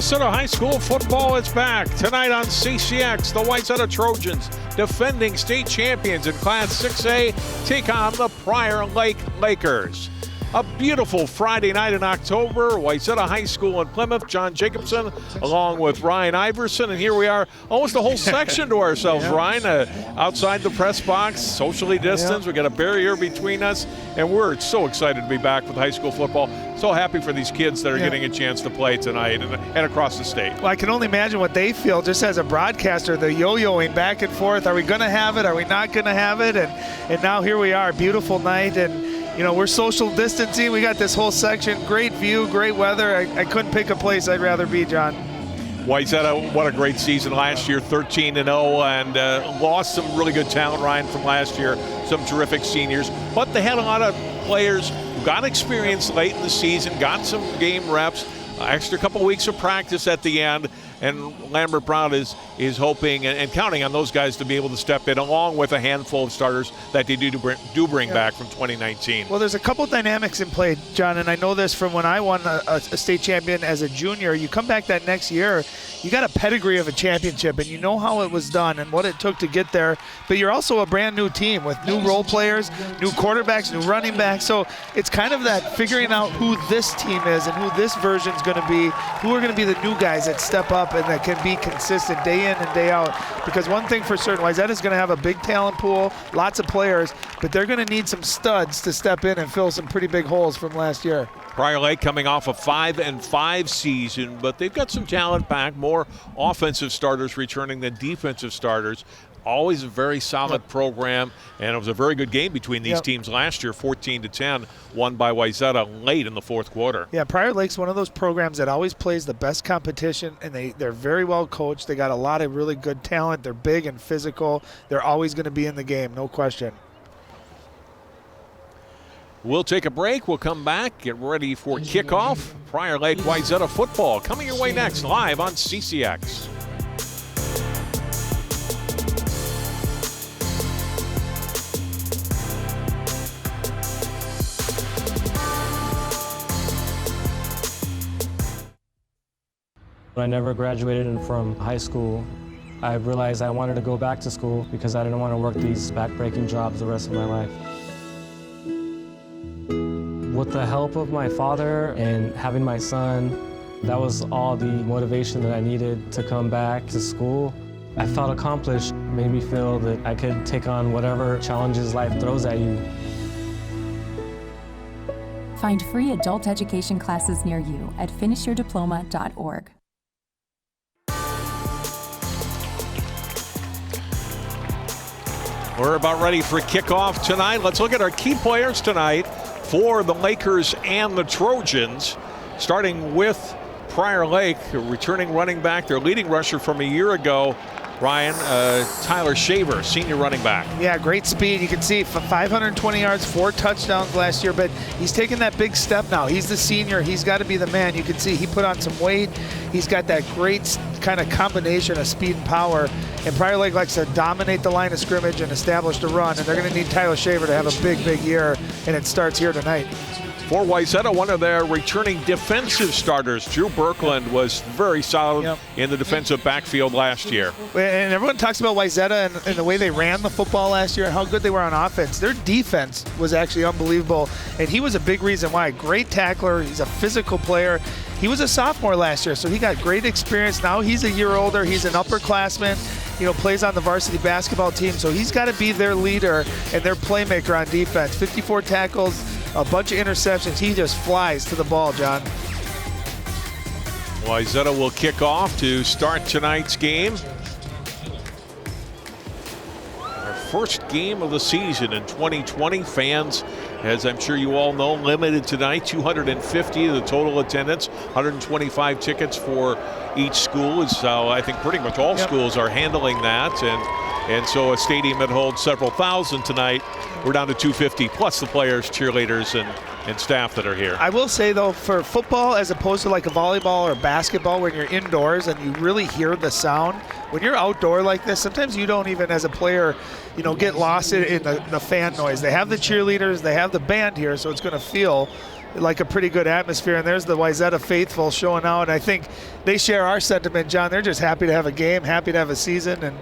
Minnesota high school football is back. Tonight on CCX, the Wayzata Trojans, defending state champions in Class 6A, take on the Prior Lake Lakers. A beautiful Friday night in October, Wayzata High School in Plymouth. John Jacobson along with Ryan Iverson, and here we are, almost a whole section to ourselves, Ryan, outside the press box, socially distanced. We got a barrier between us, and we're so excited to be back with high school football. So happy for these kids that are getting a chance to play tonight and across the state. Well, I can only imagine what they feel just as a broadcaster, the yo-yoing back and forth. Are we going to have it? Are we not going to have it? And now here we are, beautiful night, and you know, we're social distancing. We got this whole section, great view, great weather. I couldn't pick a place I'd rather be, John. Wayzata, what a great season last year, 13-0, and lost some really good talent, Ryan, from last year, some terrific seniors. But they had a lot of players who got experience late in the season, got some game reps, extra couple weeks of practice at the end, and Lambert Brown is hoping and counting on those guys to be able to step in, along with a handful of starters that they do bring back from 2019. Well, there's a couple dynamics in play, John, and I know this from when I won a state champion as a junior. You come back that next year, you got a pedigree of a championship, and you know how it was done and what it took to get there, but you're also a brand new team with new role players, new quarterbacks, new running backs, so it's kind of that figuring out who this team is and who this version's going to be, who are going to be the new guys that step up and that can be consistent day in and day out. Because one thing for certain, Wayzata is going to have a big talent pool, lots of players, but they're going to need some studs to step in and fill some pretty big holes from last year. Prior Lake coming off a 5-5 season, but they've got some talent back, more offensive starters returning than defensive starters. Always a very solid program, and it was a very good game between these teams last year, 14-10, won by Wayzata late in the fourth quarter. Yeah, Prior Lake's one of those programs that always plays the best competition, and they're very well coached. They got a lot of really good talent. They're big and physical. They're always going to be in the game, no question. We'll take a break. We'll come back, get ready for kickoff. Prior Lake Wayzata football coming your way next, live on CCX. When I never graduated from high school, I realized I wanted to go back to school because I didn't want to work these back-breaking jobs the rest of my life. With the help of my father and having my son, that was all the motivation that I needed to come back to school. I felt accomplished, made me feel that I could take on whatever challenges life throws at you. Find free adult education classes near you at finishyourdiploma.org. We're about ready for kickoff tonight. Let's look at our key players tonight for the Lakers and the Trojans, starting with Prior Lake, returning running back, their leading rusher from a year ago, Ryan, Tyler Shaver, senior running back. Yeah, great speed. You can see 520 yards, 4 touchdowns last year, but he's taking that big step now. He's the senior. He's got to be the man. You can see he put on some weight. He's got that great kind of combination of speed and power, and Prior Lake likes to dominate the line of scrimmage and establish the run, and they're going to need Tyler Shaver to have a big year, and it starts here tonight. For Wayzata, one of their returning defensive starters, Drew Berkland, was very solid in the defensive backfield last year. And everyone talks about Wayzata and the way they ran the football last year, how good they were on offense. Their defense was actually unbelievable, and he was a big reason why. Great tackler, he's a physical player. He was a sophomore last year, so he got great experience. Now he's a year older. He's an upperclassman, plays on the varsity basketball team, so he's got to be their leader and their playmaker on defense. 54 tackles, a bunch of interceptions. He just flies to the ball, John. Wayzata will kick off to start tonight's game. Our first game of the season in 2020. Fans, as I'm sure you all know, limited tonight, 250 the total attendance, 125 tickets for each school. So I think pretty much all schools are handling that, and so a stadium that holds several thousand tonight, we're down to 250 plus the players, cheerleaders, and staff that are here. I will say though, for football as opposed to like a volleyball or basketball, when you're indoors and you really hear the sound, when you're outdoor like this, sometimes you don't even as a player get lost in the fan noise. They have the cheerleaders, they have the band here, so it's going to feel like a pretty good atmosphere. And there's the Wayzata faithful showing out. And I think they share our sentiment, John. They're just happy to have a game, happy to have a season, and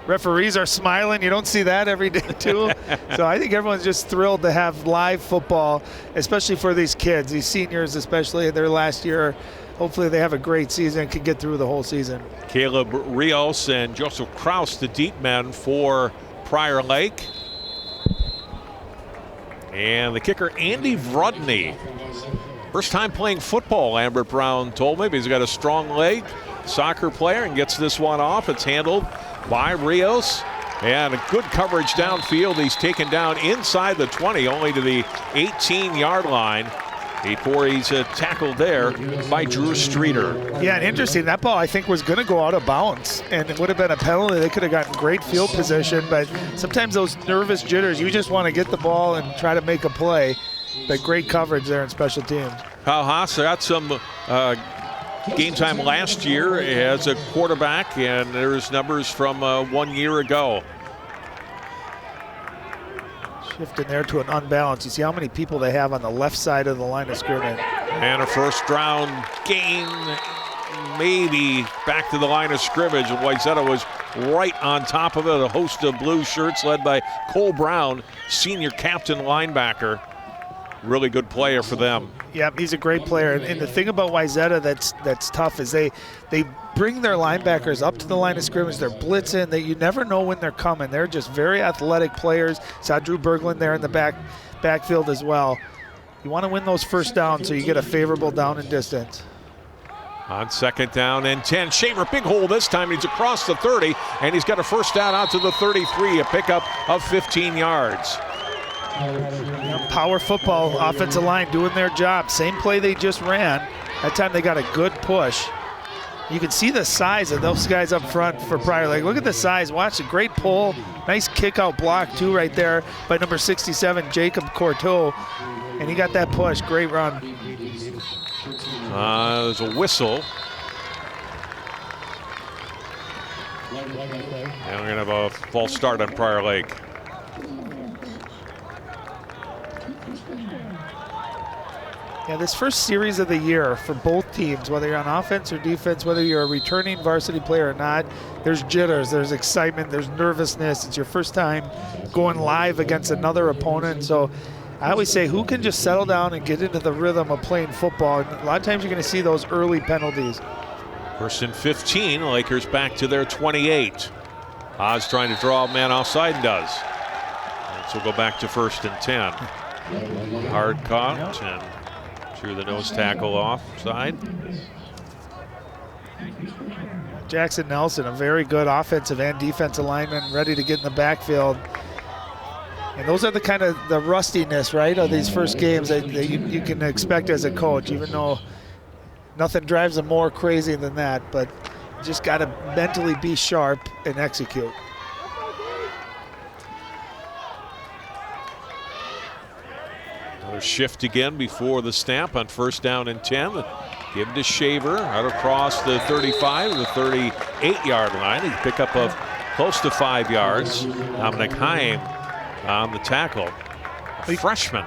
referees are smiling. You don't see that every day, too. So I think everyone's just thrilled to have live football, especially for these kids, these seniors, especially in their last year. Hopefully they have a great season and can get through the whole season. Caleb Rios and Joseph Kraus, the deep men for Prior Lake. And the kicker, Andy Vrudny. First time playing football, Lambert Brown told me, but he's got a strong leg, soccer player, and gets this one off. It's handled by Rios, and a good coverage downfield. He's taken down inside the 20, only to the 18-yard line before he's tackled there by Drew Streeter. Yeah, and interesting, that ball I think was going to go out of bounds, and it would have been a penalty. They could have gotten great field position, but sometimes those nervous jitters, you just want to get the ball and try to make a play. But great coverage there in special teams. Kyle Haas got some game time last year as a quarterback, and there's numbers from 1 year ago. Shifting there to an unbalanced. You see how many people they have on the left side of the line of scrimmage. And a first round gain, maybe back to the line of scrimmage. And Wayzata was right on top of it. A host of blue shirts led by Cole Brown, senior captain linebacker. Really good player for them. Yeah, he's a great player. And the thing about Wayzata that's tough is they bring their linebackers up to the line of scrimmage. They're blitzing. You never know when they're coming. They're just very athletic players. Saw Drew Berglund there in the backfield as well. You want to win those first downs so you get a favorable down and distance. On second down and 10, Shaver, big hole this time. He's across the 30, and he's got a first down out to the 33, a pickup of 15 yards. Power football, offensive line doing their job. Same play they just ran. That time they got a good push. You can see the size of those guys up front for Prior Lake. Look at the size. Watch the great pull. Nice kick out block too right there by number 67, Jacob Courteau. And he got that push. Great run. There's a whistle. And we're going to have a false start on Prior Lake. Yeah, this first series of the year for both teams, whether you're on offense or defense, whether you're a returning varsity player or not, there's jitters, there's excitement, there's nervousness. It's your first time going live against another opponent. So I always say, who can just settle down and get into the rhythm of playing football? And a lot of times you're going to see those early penalties. First and 15, Lakers back to their 28. Oz trying to draw a man offside and does. So we'll go back to first and 10. Hard caught and through the nose tackle offside. Jackson Nelson, a very good offensive and defensive lineman, ready to get in the backfield. And those are the kind of the rustiness, right, of these first games that you can expect as a coach, even though nothing drives them more crazy than that. But you just got to mentally be sharp and execute. Another shift again before the snap on first down and 10. Give to Shaver out across the 35 to the 38-yard line. A pickup of close to 5 yards. Dominic Heim on the tackle. A freshman.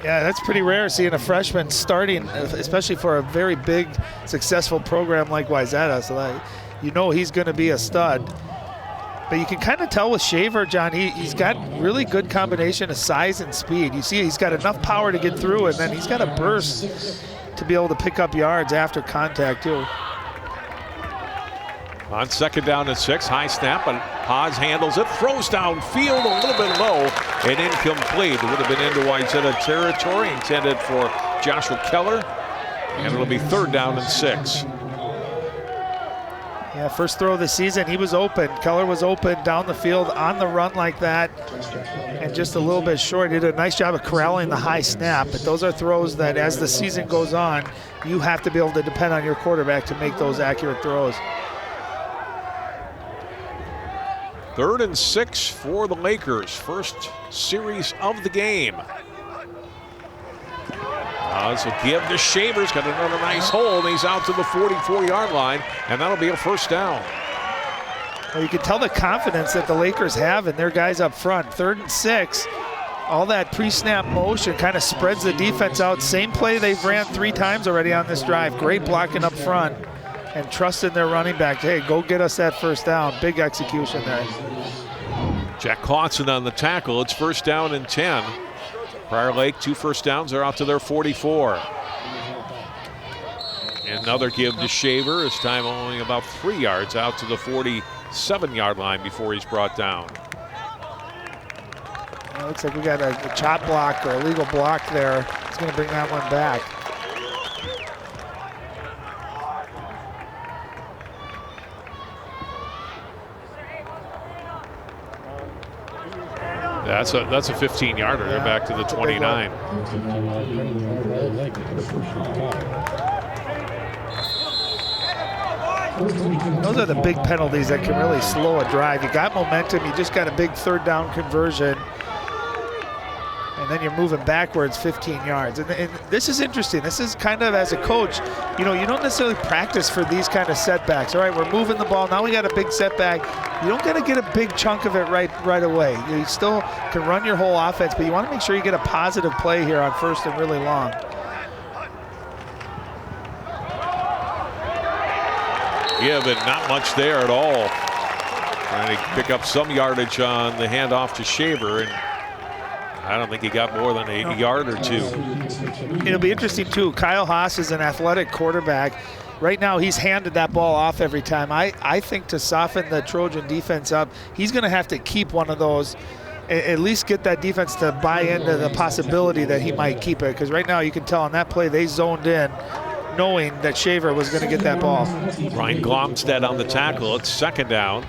Yeah, that's pretty rare seeing a freshman starting, especially for a very big, successful program like Wayzata. So that, you know he's going to be a stud. But you can kind of tell with Shaver, John, he's got really good combination of size and speed. You see he's got enough power to get through, and then he's got a burst to be able to pick up yards after contact, too. On second down and 6, high snap, and Haas handles it, throws downfield a little bit low and incomplete. It would have been into Wayzata territory, intended for Joshua Keller, and it'll be third down and 6. Yeah, first throw of the season, he was open. Keller was open down the field on the run like that, and just a little bit short. He did a nice job of corralling the high snap, but those are throws that as the season goes on, you have to be able to depend on your quarterback to make those accurate throws. Third and 6 for the Lakers, first series of the game. So give to Shavers, got another nice hole, and he's out to the 44-yard line, and that'll be a first down. Well, you can tell the confidence that the Lakers have in their guys up front. Third and 6, all that pre-snap motion kind of spreads the defense out. Same play they've ran 3 times already on this drive. Great blocking up front and trusting their running back. Hey, go get us that first down. Big execution there. Jack Clausen on the tackle. It's first down and 10. Prior Lake, 2 first downs. They're out to their 44. Another give to Shaver. This time only about 3 yards out to the 47-yard line before he's brought down. It looks like we got a chop block or a legal block there. He's going to bring that one back. That's a 15-yarder. They're back to the 29. Those are the big penalties that can really slow a drive. You got momentum, you just got a big third down conversion, and then you're moving backwards 15 yards. And this is interesting. This is kind of, as a coach, you know, you don't necessarily practice for these kind of setbacks. All right, we're moving the ball. Now we got a big setback. You don't got to get a big chunk of it right away. You still can run your whole offense, but you want to make sure you get a positive play here on first and really long. Yeah, but not much there at all. Trying to pick up some yardage on the handoff to Shaver, and I don't think he got more than a yard or 2. It'll be interesting too. Kyle Haas is an athletic quarterback. Right now he's handed that ball off every time. I think to soften the Trojan defense up, he's going to have to keep one of those, at least get that defense to buy into the possibility that he might keep it. Because right now you can tell on that play they zoned in, knowing that Shaver was going to get that ball. Ryan Glomstead on the tackle. It's second down.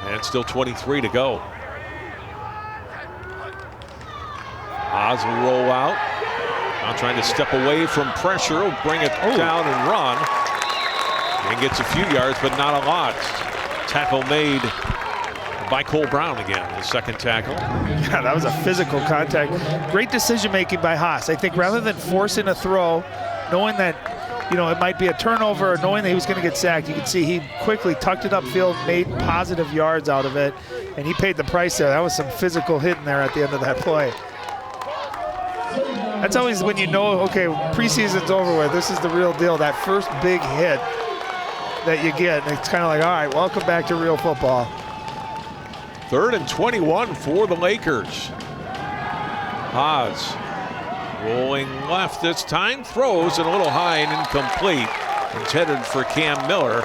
And still 23 to go. Oz will roll out. Now trying to step away from pressure. Will bring it down and run. And gets a few yards, but not a lot. Tackle made by Cole Brown again, the second tackle. Yeah, that was a physical contact. Great decision making by Haas. I think rather than forcing a throw, knowing that, you know, it might be a turnover, or knowing that he was going to get sacked, you can see he quickly tucked it upfield, made positive yards out of it, and he paid the price there. That was some physical hitting there at the end of that play. That's always when you know, okay, preseason's over with. This is the real deal. That first big hit that you get, and it's kind of like, all right, welcome back to real football. 3rd and 21 for the Lakers. Haas rolling left this time, throws it a little high and incomplete. It's headed for Cam Miller.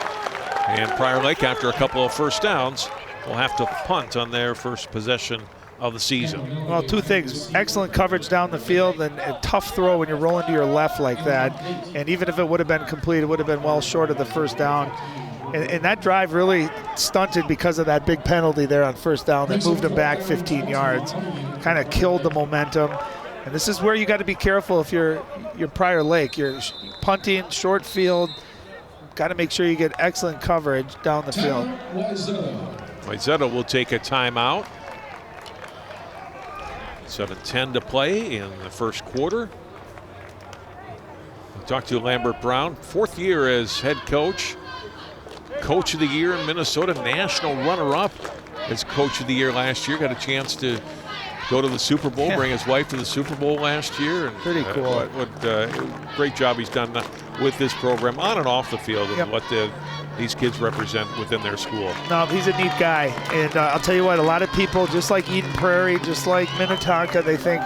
And Prior Lake, after a couple of first downs, will have to punt on their first possession of the season. Well, 2 things. Excellent coverage down the field, and a tough throw when you're rolling to your left like that. And even if it would have been complete, it would have been well short of the first down. And that drive really stunted because of that big penalty there on first down that moved him back 15 yards. Kind of killed the momentum. And this is where you got to be careful if you're Prior Lake. You're punting, short field. Got to make sure you get excellent coverage down the field. Wayzata will take a timeout. 7:10 to play in the first quarter. We talked to Lambert Brown, 4th year as head coach. Coach of the Year in Minnesota, national runner-up as Coach of the Year last year. Got a chance to go to the Super Bowl, bring his wife to the Super Bowl last year. And, pretty cool. Great job he's done with this program on and off the field, and what these kids represent within their school. No, he's a neat guy. And I'll tell you what, a lot of people, just like Eden Prairie, just like Minnetonka, they think,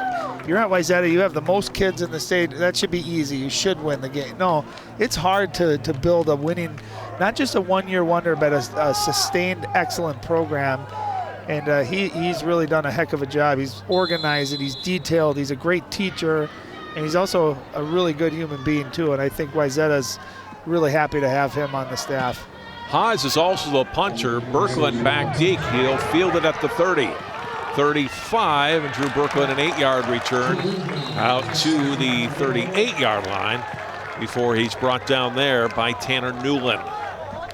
you're at Wayzata, you have the most kids in the state, that should be easy, you should win the game. No, it's hard to build a winning, not just a one-year wonder, but a sustained excellent program. And he's really done a heck of a job. He's organized, and he's detailed, he's a great teacher, and he's also a really good human being too. And I think Wayzata's really happy to have him on the staff. Haas is also the punter. Berkland back deep. He'll field it at the 30. 35, and Drew Berkland an 8-yard return out to the 38-yard line before he's brought down there by Tanner Newland.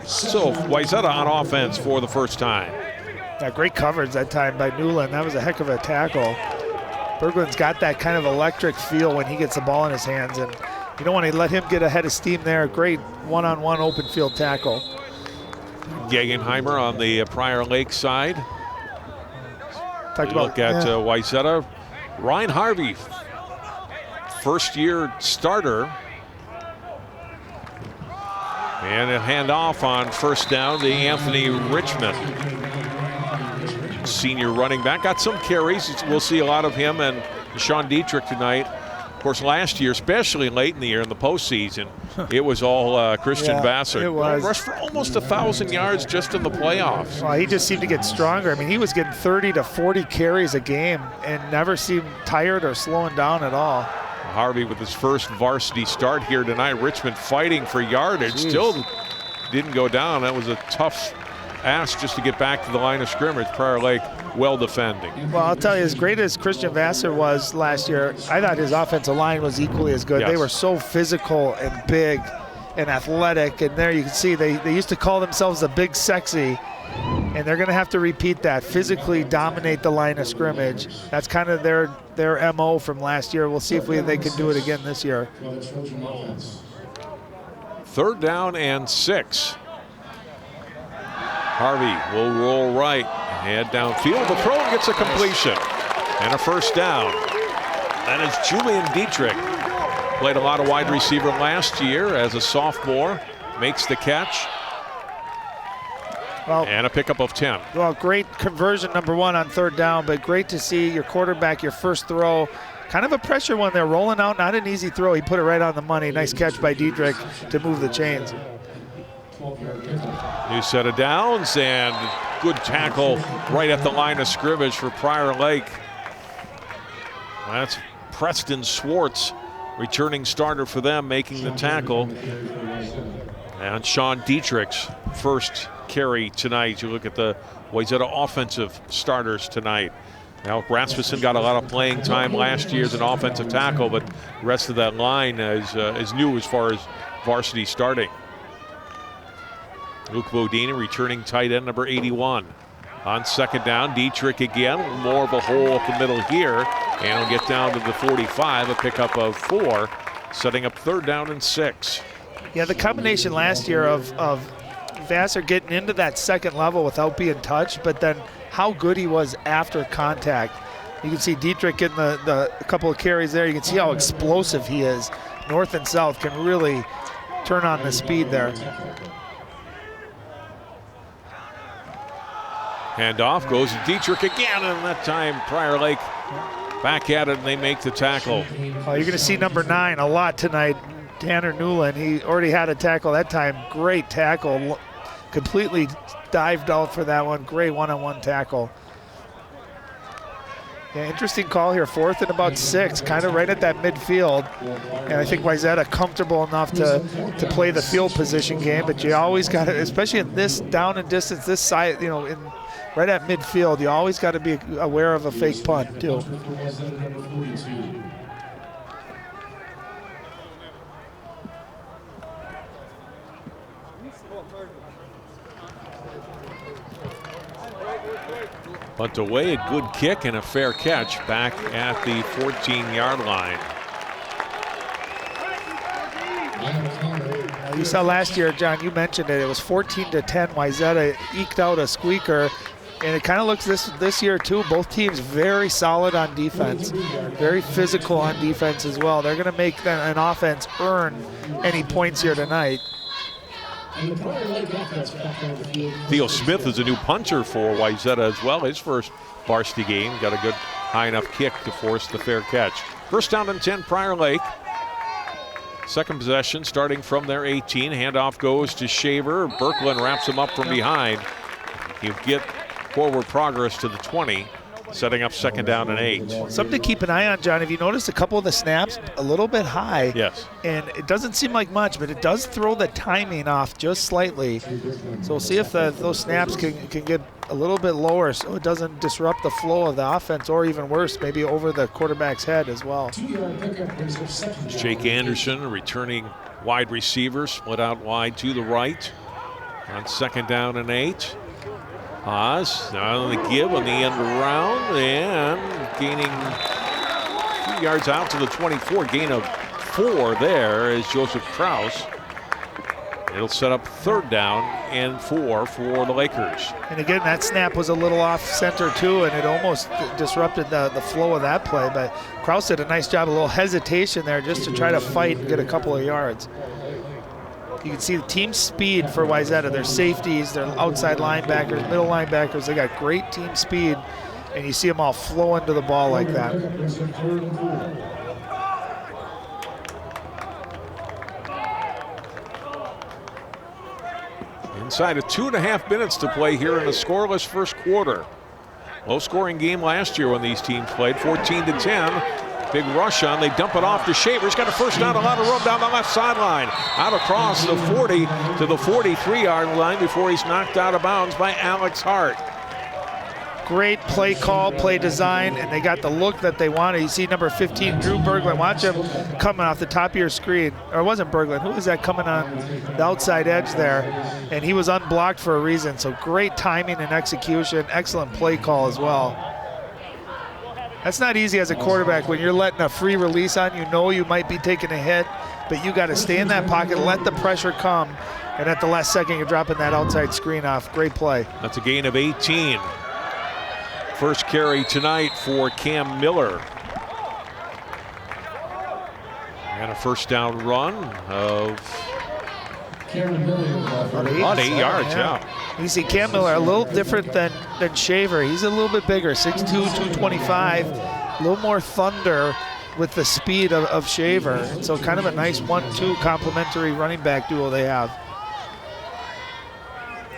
So Wayzata on offense for the first time. Yeah, great coverage that time by Newland. That was a heck of a tackle. Berkland's got that kind of electric feel when he gets the ball in his hands, and you don't want to let him get ahead of steam there. Great one-on-one open field tackle. Gegenheimer on the Prior Lake side. Look at Wayzata. Ryan Harvey, first-year starter. And a handoff on first down to Anthony Richmond. Senior running back. Got some carries. We'll see a lot of him and Sean Dietrich tonight. Of course, last year, especially late in the year in the postseason, it was all Christian Vassar. It was. Rushed for almost 1,000 yards just in the playoffs. Well, he just seemed to get stronger. I mean, he was getting 30 to 40 carries a game and never seemed tired or slowing down at all. Harvey with his first varsity start here tonight. Richmond fighting for yardage. Jeez. Still didn't go down. That was a tough ask just to get back to the line of scrimmage. Prior Lake well defending. Well, I'll tell you, as great as Christian Vassar was last year, I thought his offensive line was equally as good. Yes. They were so physical and big and athletic, and there you can see they used to call themselves the Big Sexy, and they're going to have to repeat that, physically dominate the line of scrimmage. That's kind of their MO from last year. We'll see if they can do it again this year. 3rd down and 6. Harvey will roll right, head downfield. The throw gets a completion and a first down. That is Julian Dietrich. Played a lot of wide receiver last year as a sophomore. Makes the catch. Well, and a pickup of 10. Well, great conversion, number 1 on 3rd down, but great to see your quarterback, your first throw. Kind of a pressure one there, rolling out, not an easy throw. He put it right on the money. Nice catch by Dietrich to move the chains. New set of downs and good tackle right at the line of scrimmage for Prior Lake. That's Preston Swartz, returning starter for them, making the tackle. And Sean Dietrich's first carry tonight. You look at the Wayzata offensive starters tonight. Now, Rasmussen got a lot of playing time last year as an offensive tackle, but the rest of that line is new as far as varsity starting. Luke Bodine, returning tight end number 81. On 2nd down, Dietrich again, more of a hole up the middle here, and he'll get down to the 45, a pickup of 4, setting up 3rd down and 6. Yeah, the combination last year of Vassar getting into that second level without being touched, but then how good he was after contact. You can see Dietrich getting a couple of carries there. You can see how explosive he is. North and south can really turn on the speed there. Handoff goes to Dietrich again, and that time Prior Lake back at it, and they make the tackle. Oh, you're going to see number 9 a lot tonight, Tanner Newland. He already had a tackle that time. Great tackle. Completely dived out for that one. Great one-on-one tackle. Yeah, interesting call here. 4th and about 6, kind of right at that midfield. And I think Wayzata comfortable enough to play the field position game, but you always got to, especially in this down and distance, this side, you know, right at midfield, you always got to be aware of a fake punt too. Punt away, a good kick and a fair catch back at the 14-yard line. You saw last year, John, you mentioned it. It was 14-10. Wayzata eked out a squeaker, and it kind of looks this year too. Both teams very solid on defense, very physical on defense as well. They're going to make an offense earn any points here tonight. Theo Smith is a new punter for Wayzata as well. His first varsity game. Got a good high enough kick to force the fair catch. 1st down and 10, Prior Lake. Second possession starting from their 18. Handoff goes to Shaver. Birkeland wraps him up from behind. He'll get forward progress to the 20. Setting up 2nd down and 8. Something to keep an eye on, John. If you notice a couple of the snaps a little bit high. Yes. And it doesn't seem like much, but it does throw the timing off just slightly. So we'll see if those snaps can get a little bit lower so it doesn't disrupt the flow of the offense, or even worse, maybe over the quarterback's head as well. Jake Anderson, returning wide receiver, split out wide to the right. On 2nd down and 8. Haas on the give on the end around and gaining a few yards out to the 24. Gain of 4 there is Joseph Krause. It'll set up 3rd down and 4 for the Lakers. And again, that snap was a little off center too, and it almost disrupted the flow of that play. But Kraus did a nice job, a little hesitation there just to try to fight and get a couple of yards. You can see the team speed for Wayzata. Their safeties, their outside linebackers, middle linebackers, they got great team speed, and you see them all flowing to the ball like that. Inside of 2.5 minutes to play here in a scoreless first quarter. Low-scoring game last year when these teams played, 14-10. Big rush on, they dump it off to Shaver. He's got a first down, a lot of room down the left sideline. Out across the 40 to the 43-yard line before he's knocked out of bounds by Alex Hart. Great play call, play design, and they got the look that they wanted. You see number 15, Drew Berglund. Watch him coming off the top of your screen. Or it wasn't Berglund. Who was that coming on the outside edge there? And he was unblocked for a reason. So great timing and execution. Excellent play call as well. That's not easy as a quarterback when you're letting a free release on. You know you might be taking a hit, but you got to stay in that pocket, let the pressure come, and at the last second you're dropping that outside screen off. Great play. That's a gain of 18. First carry tonight for Cam Miller. And a first down run of about 8 yards, yeah. You see Cam Miller a little different than Shaver. He's a little bit bigger, 6'2", 225, a little more thunder with the speed of Shaver. And so kind of a nice 1-2 complementary running back duo they have.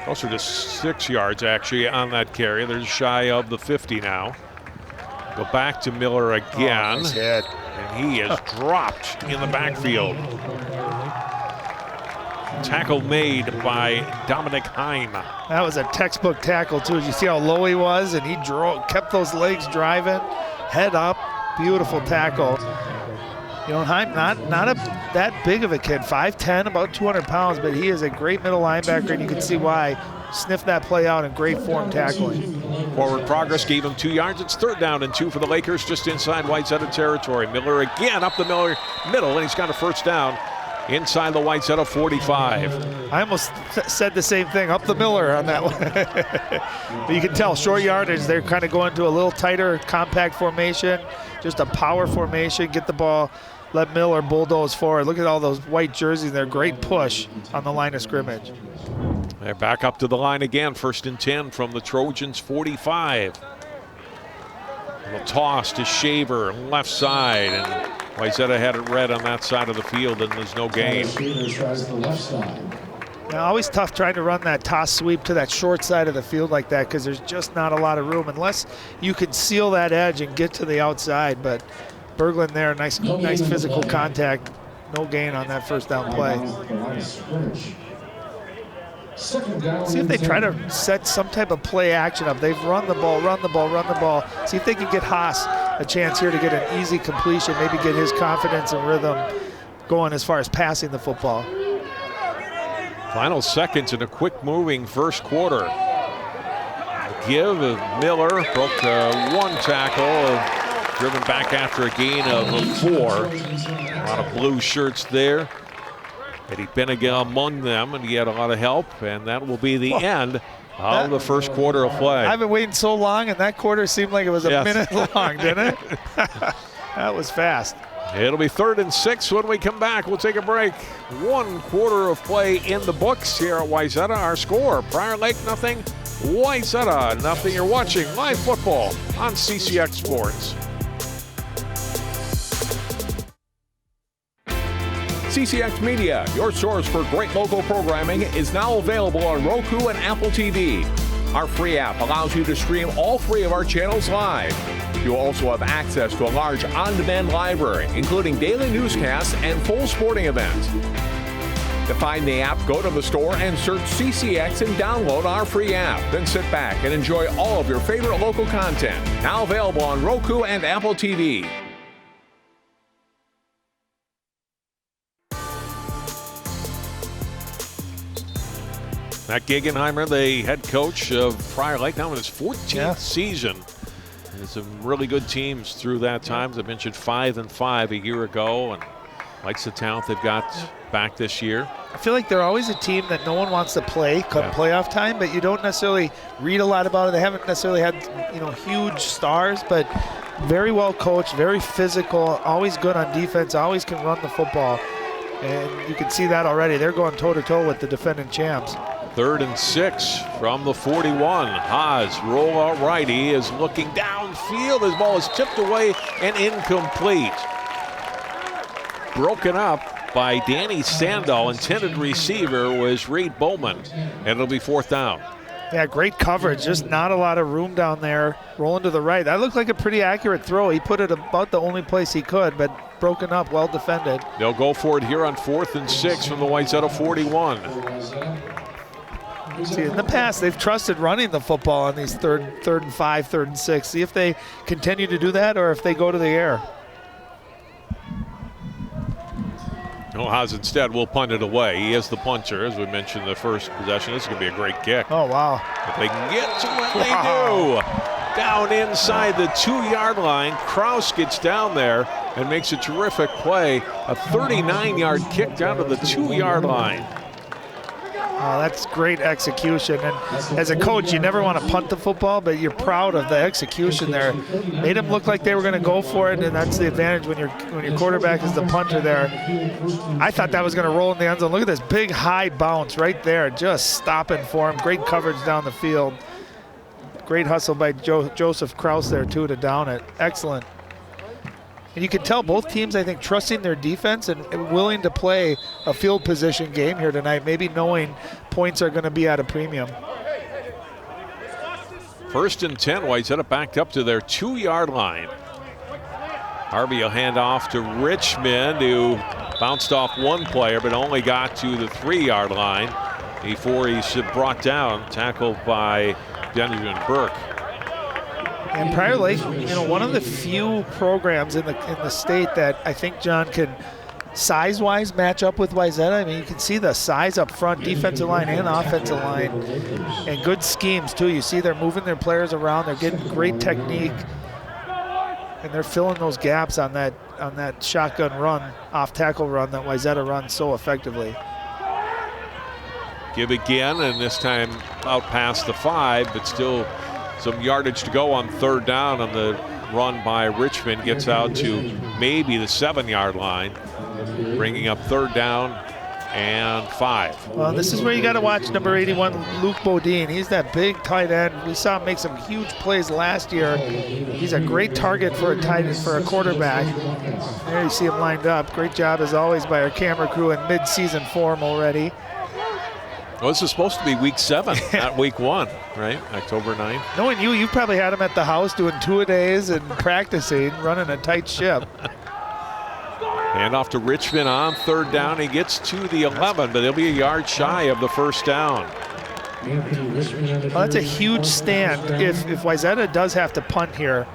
Closer to 6 yards actually on that carry. They're shy of the 50 now. Go back to Miller again. Nice hit. And he is dropped in the backfield. Tackle made by Dominic Heim. That was a textbook tackle too. You see how low he was, and he kept those legs driving, head up, beautiful tackle. You know, Heim, not that big of a kid, 5'10", about 200 pounds, but he is a great middle linebacker, and you can see why. Sniffed that play out in great form tackling. Forward progress gave him 2 yards. It's 3rd down and 2 for the Lakers, just inside Wayzata territory. Miller again up the middle, and he's got a first down inside the Wayzata 45. I almost said the same thing, up the Miller on that one. But you can tell, short yardage, they're kind of going to a little tighter, compact formation, just a power formation, get the ball, let Miller bulldoze forward. Look at all those white jerseys there, great push on the line of scrimmage. They're back up to the line again, 1st and 10 from the Trojans 45. A toss to Shaver, left side, and Wayzata had it red on that side of the field, and there's no gain. Now, always tough trying to run that toss sweep to that short side of the field like that because there's just not a lot of room unless you can seal that edge and get to the outside. But Berglund there, nice physical contact, no gain on that first down play. See if they try to set some type of play action up. They've run the ball. See if they can get Haas a chance here to get an easy completion, maybe get his confidence and rhythm going as far as passing the football. Final seconds in a quick moving first quarter. A give of Miller, broke one tackle, driven back after a gain of 4. A lot of blue shirts there. Eddie Bennigan among them, and he had a lot of help, and that will be the end of the first quarter of play. I've been waiting so long, and that quarter seemed like it was a minute long, didn't it? That was fast. It'll be 3rd and 6 when we come back. We'll take a break. 1 quarter of play in the books here at Wayzata. Our score, Prior Lake nothing, Wayzata nothing. You're watching live football on CCX Sports. CCX Media, your source for great local programming, is now available on Roku and Apple TV. Our free app allows you to stream all 3 of our channels live. You also have access to a large on-demand library, including daily newscasts and full sporting events. To find the app, go to the store and search CCX and download our free app. Then sit back and enjoy all of your favorite local content. Now available on Roku and Apple TV. Matt Gegenheimer, the head coach of Prior Lake, now in his 14th season. And some really good teams through that time. As I mentioned, 5-5 a year ago, and Likes the talent they've got back this year. I feel like they're always a team that no one wants to play come playoff time, but you don't necessarily read a lot about it. They haven't necessarily had, huge stars, but very well coached, very physical, always good on defense, always can run the football. And you can see that already. They're going toe-to-toe with the defending champs. 3rd and 6 from the 41. Haas, roll out right. He is looking downfield. His ball is tipped away and incomplete. Broken up by Danny Sandahl. Intended receiver was Reed Bowman. And it'll be 4th down. Yeah, great coverage. Just not a lot of room down there. Rolling to the right. That looked like a pretty accurate throw. He put it about the only place he could, but broken up, well defended. They'll go for it here on 4th and 6 from the Wayzata 41. See, in the past, they've trusted running the football on these third and 5, 3rd and 6. See if they continue to do that or if they go to the air. Haas instead will punt it away. He is the punter, as we mentioned the first possession. This is going to be a great kick. Oh, wow. If they can get to it, they do. Down inside the 2-yard line. Kraus gets down there and makes a terrific play. A 39-yard kick down to the 2-yard line. Oh, that's great execution. And as a coach, you never want to punt the football, but you're proud of the execution there. Made them look like they were going to go for it, and that's the advantage when your quarterback is the punter there. I thought that was going to roll in the end zone. Look at this big high bounce right there, just stopping for him. Great coverage down the field. Great hustle by Joseph Kraus there, too, to down it. Excellent. And you can tell both teams, I think, trusting their defense and willing to play a field position game here tonight, maybe knowing points are going to be at a premium. 1st and 10, Wayzata backed up to their 2-yard line. Harvey will hand off to Richmond, who bounced off one player but only got to the 3-yard line before he's brought down, tackled by Benjamin Burke. And Prior Lake, one of the few programs in the state that I think John can size-wise match up with Wayzata. I mean, you can see the size up front, defensive line and offensive line, and good schemes too. You see they're moving their players around. They're getting great technique, and they're filling those gaps on that shotgun run, off-tackle run that Wayzata runs so effectively. Give again, and this time out past the 5, but still some yardage to go on 3rd down on the run by Richmond. Gets out to maybe the 7-yard line, bringing up 3rd down and 5. Well, this is where you got to watch number 81, Luke Bodine. He's that big tight end. We saw him make some huge plays last year. He's a great target for a tight end, for a quarterback. There you see him lined up. Great job as always by our camera crew in mid-season form already. Well, this is supposed to be week 7, not week 1, right? October 9th. Knowing you probably had him at the house doing 2-a-days and practicing, running a tight ship. Hand off to Richmond on 3rd down. He gets to the 11, but he'll be a yard shy of the 1st down. Well, that's a huge stand. If Wayzata does have to punt here,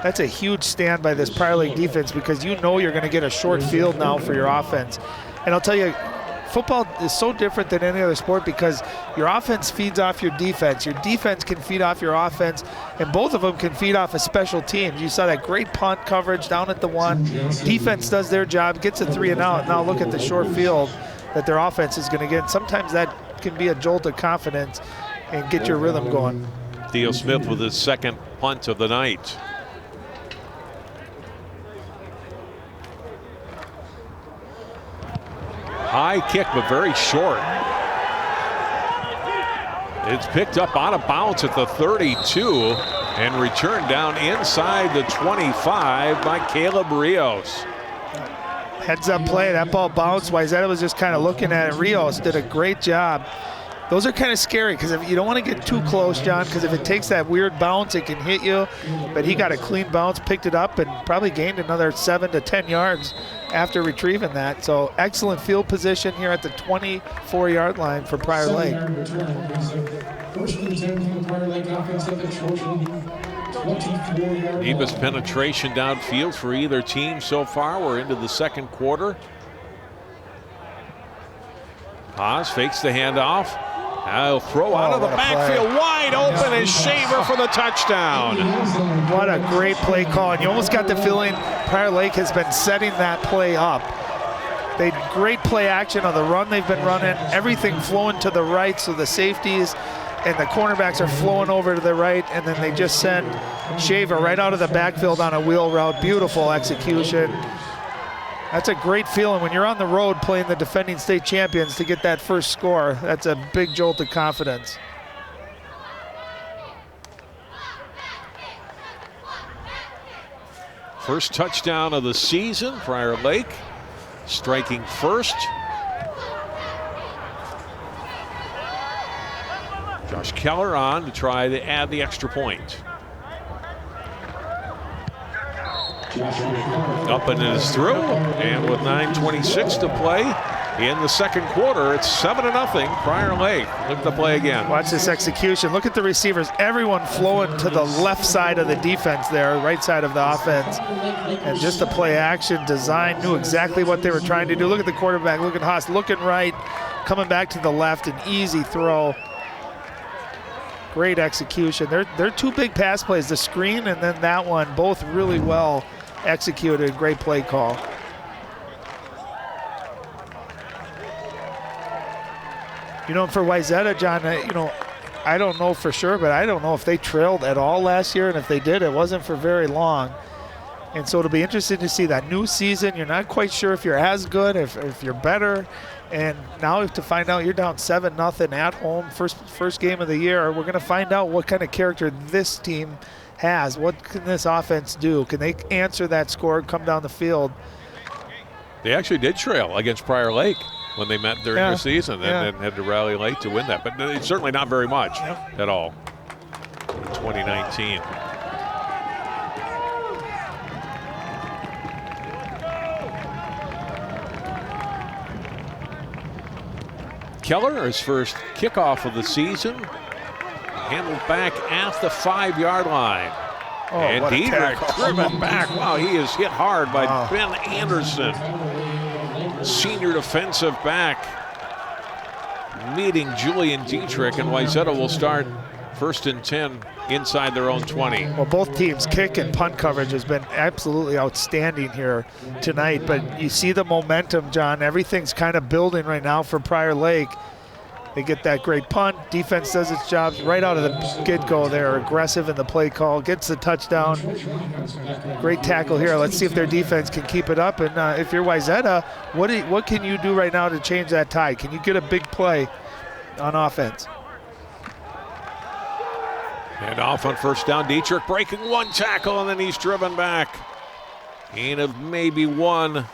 that's a huge stand by this Prior Lake defense, because you're going to get a short field now for your offense. And I'll tell you, football is so different than any other sport because your offense feeds off your defense. Your defense can feed off your offense, and both of them can feed off of special teams. You saw that great punt coverage down at the 1. Defense does their job, gets a 3 and out. Now look at the short field that their offense is going to get. Sometimes that can be a jolt of confidence and get your rhythm going. Theo Smith with his 2nd punt of the night. High kick, but very short. It's picked up out of bounds at the 32 and returned down inside the 25 by Caleb Rios. Heads up play, that ball bounced. Wayzata was just kind of looking at it. Rios did a great job. Those are kind of scary because if you don't want to get too close, John, because if it takes that weird bounce, it can hit you. But he got a clean bounce, picked it up, and probably gained another 7 to 10 yards after retrieving that. So excellent field position here at the 24-yard line for Prior Lake. Deepest penetration downfield for either team so far. We're into the 2nd quarter. Haas fakes the handoff. I'll throw out of the backfield, wide open, and Shaver for the touchdown. What a great play call. And you almost got the feeling Prior Lake has been setting that play up. They great play action on the run they've been running. Everything flowing to the right, so the safeties and the cornerbacks are flowing over to the right, and then they just send Shaver right out of the backfield on a wheel route. Beautiful execution. That's a great feeling when you're on the road playing the defending state champions to get that first score. That's a big jolt of confidence. First touchdown of the season, Prior Lake striking first. Josh Keller on to try to add the extra point. Up and it is through, and with 9:26 to play in the second quarter, it's 7-0 Prior Lake. Look at the play again. Watch this execution. Look at the receivers. Everyone flowing to the left side of the defense there, right side of the offense. And just the play action design, knew exactly what they were trying to do. Look at the quarterback. Look at Haas looking right, coming back to the left, an easy throw. Great execution. They're two big pass plays, the screen and then that one, both really well executed. Great play call. You know, for Wayzata, John, you know, I don't know for sure, but I don't know if they trailed at all last year, and if they did, it wasn't for very long. And so it'll be interesting to see that new season. You're not quite sure if you're as good, if you're better. And now to find out you're down 7-0 at home, first game of the year, we're going to find out what kind of character this team has. What can this offense do? Can they answer that score and come down the field? They actually did trail against Prior Lake when they met during the season, and then had to rally late to win that. But it's certainly not very much at all in 2019. Keller, his first kickoff of the season, handled back at the 5-yard line. Oh, and what a Diedrich tackle. driven back. Wow, he is hit hard by Ben Anderson. Senior defensive back meeting Julian Dietrich, and Wayzata will start 1st and 10 inside their own 20. Well, both teams' kick and punt coverage has been absolutely outstanding here tonight, but you see the momentum, John. Everything's kind of building right now for Prior Lake. They get that great punt. Defense does its job right out of the get-go. They're aggressive in the play call, gets the touchdown. Great tackle here. Let's see if their defense can keep it up. And if you're Wayzata, what can you do right now to change that tide? Can you get a big play on offense? And off on first down, Dietrich breaking one tackle, and then he's driven back. Gain of maybe one.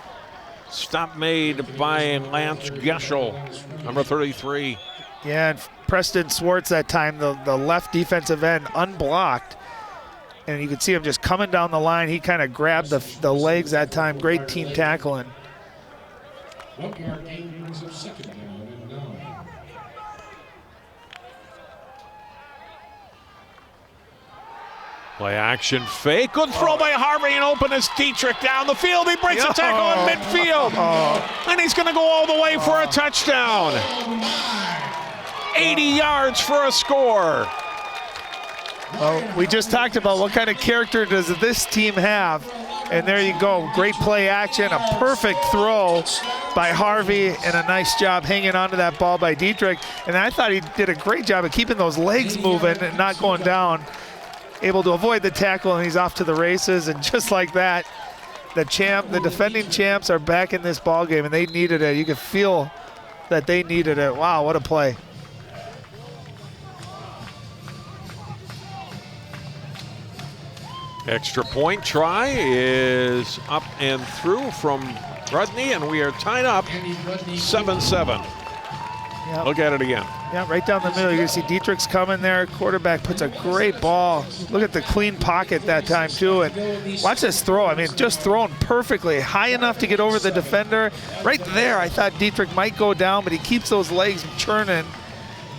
Stop made by Lance Geschel, number 33. Yeah, and Preston Swartz that time, the left defensive end, unblocked. And you can see him just coming down the line. He kind of grabbed the legs that time. Great team tackling. Play action fake. Good throw by Harvey, and open is Dietrich down the field. He breaks a tackle in midfield. And he's going to go all the way for a touchdown. 80 yards for a score. Well, we just talked about what kind of character does this team have. And there you go. Great play action. A perfect throw by Harvey, and a nice job hanging onto that ball by Dietrich. And I thought he did a great job of keeping those legs moving and not going down. Able to avoid the tackle, and he's off to the races. And just like that, the defending champs are back in this ball game, and they needed it. You could feel that they needed it. Wow, what a play. Extra point try is up and through from Rudney, and we are tied up 7-7. Yep. Look at it again. Yeah, right down the middle. You're going to see Dietrich's coming there. Quarterback puts a great ball. Look at the clean pocket that time, too. And watch this throw. I mean, just thrown perfectly. High enough to get over the defender. Right there, I thought Dietrich might go down, but he keeps those legs churning.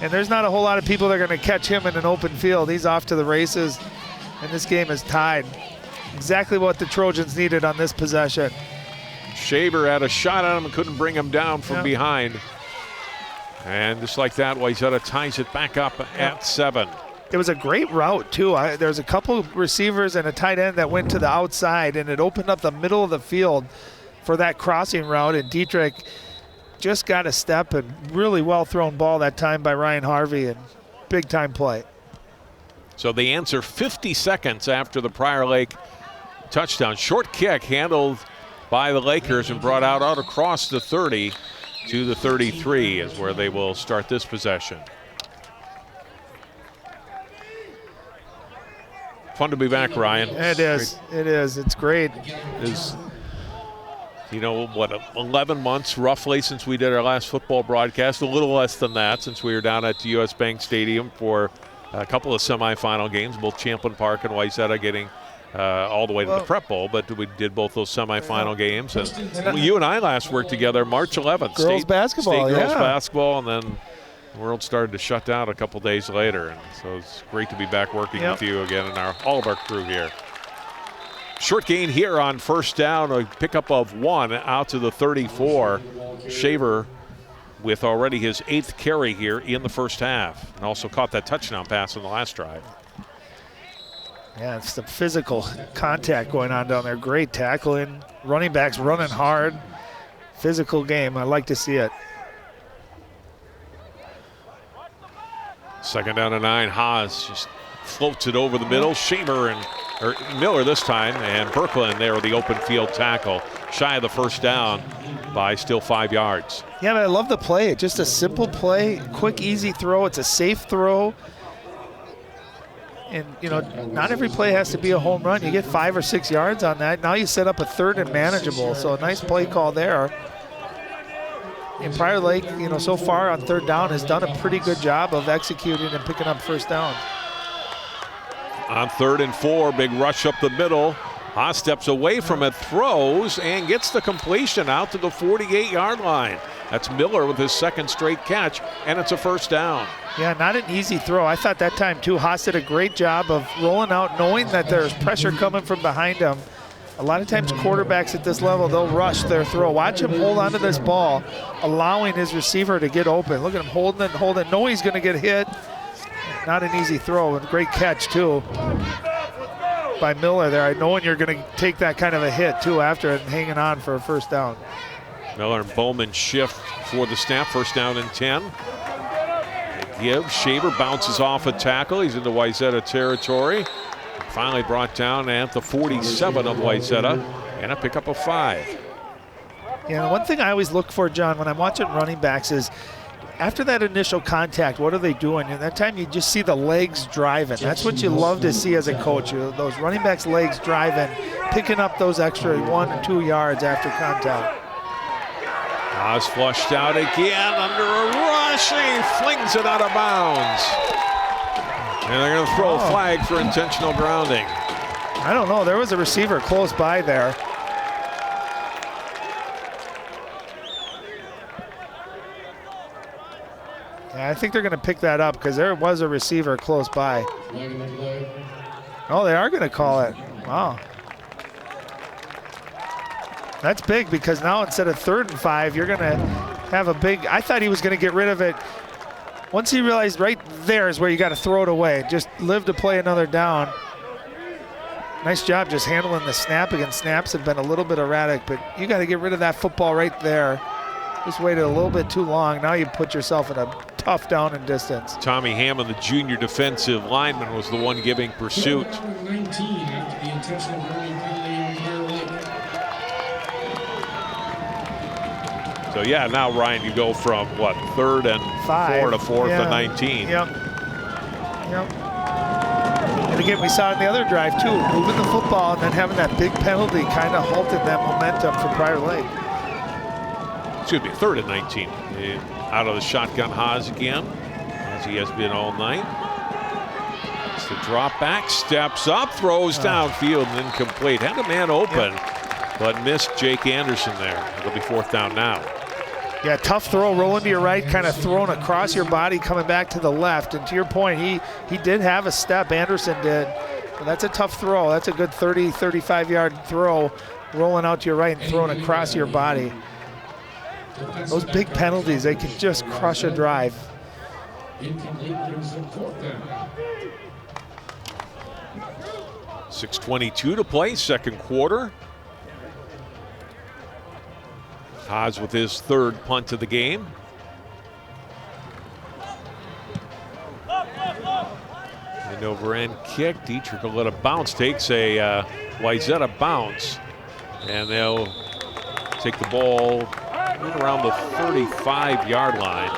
And there's not a whole lot of people that are going to catch him in an open field. He's off to the races, and this game is tied. Exactly what the Trojans needed on this possession. Shaver had a shot at him and couldn't bring him down from behind. And just like that, Wayzata ties it back up at 7. It was a great route, too. There's a couple receivers and a tight end that went to the outside, and it opened up the middle of the field for that crossing route, and Dietrich just got a step, and really well thrown ball that time by Ryan Harvey, and big time play. So the answer 50 seconds after the Prior Lake touchdown. Short kick handled by the Lakers and brought out across the 30 to the 33 is where they will start this possession. Fun to be back, Ryan. It is. It is. It's great. Is, you know, what, 11 months roughly since we did our last football broadcast, a little less than that since we were down at the U.S. Bank Stadium for a couple of semifinal games, both Champlin Park and Wayzata getting all the way to the Prep Bowl, but we did both those semifinal games. And you and I last worked together March 11th. Girls basketball, Girls basketball, and then the world started to shut down a couple days later. And so it's great to be back working with you again and all of our crew here. Short gain here on first down, a pickup of 1 out to the 34. Shaver with already his 8th carry here in the first half, and also caught that touchdown pass in the last drive. Yeah, it's the physical contact going on down there. Great tackling. Running backs running hard. Physical game. I like to see it. Second down and 9. Haas just floats it over the middle. Shaver or Miller this time, and Berkland there with the open field tackle. Shy of the first down by still 5 yards. Yeah, but I love the play. Just a simple play, quick, easy throw. It's a safe throw. And, you know, not every play has to be a home run. You get 5 or 6 yards on that. Now you set up a third and manageable. So a nice play call there. And Prior Lake, you know, so far on third down has done a pretty good job of executing and picking up first down. On 3rd and 4, big rush up the middle. Haas steps away from it, throws, and gets the completion out to the 48-yard line. That's Miller with his 2nd straight catch, and it's a first down. Yeah, not an easy throw. I thought that time, too, Haas did a great job of rolling out, knowing that there's pressure coming from behind him. A lot of times quarterbacks at this level, they'll rush their throw. Watch him hold onto this ball, allowing his receiver to get open. Look at him holding it, knowing he's going to get hit. Not an easy throw, and great catch, too, by Miller there. Knowing you're going to take that kind of a hit, too, after and hanging on for a first down. Miller and Bowman shift for the snap. First down and 10. Give. Shaver bounces off a tackle. He's into Wayzata territory. Finally brought down at the 47 of Wayzata, and a pickup of 5. Yeah, one thing I always look for, John, when I'm watching running backs is after that initial contact, what are they doing? And that time you just see the legs driving. That's what you love to see as a coach. Those running backs' legs driving, picking up those extra 1 or 2 yards after contact. Haas flushed out again under a rush. He flings it out of bounds. And they're going to throw a flag for intentional grounding. I don't know. There was a receiver close by there. Yeah, I think they're going to pick that up because there was a receiver close by. Oh, they are going to call it. Wow. That's big because now instead of 3rd and 5, you're going to have a big, I thought he was going to get rid of it. Once he realized right there is where you got to throw it away. Just live to play another down. Nice job just handling the snap again. Snaps have been a little bit erratic, but you got to get rid of that football right there. Just waited a little bit too long. Now you put yourself in a tough down and distance. Tommy Hammond, the junior defensive lineman, was the one giving pursuit. So yeah, now Ryan, you go from what, 3rd and 4 to 4th and 19. Yep. And again, we saw it in the other drive too, moving the football and then having that big penalty kind of halted that momentum for Prior Lake. Excuse me, 3rd and 19. Out of the shotgun, Haas again, as he has been all night. It's the drop back, steps up, throws downfield and incomplete. Had a man open, but missed Jake Anderson there. It'll be 4th down now. Yeah, tough throw, rolling to your right, kind of thrown across your body, coming back to the left. And to your point, he did have a step, Anderson did. But that's a tough throw. That's a good 30, 35-yard throw, rolling out to your right and throwing across your body. Those big penalties, they can just crush a drive. 6:22 to play, 2nd quarter. Haas with his third punt of the game. And over end kick. Dietrich will let it bounce. Takes a Wayzata bounce. And they'll take the ball around the 35-yard line.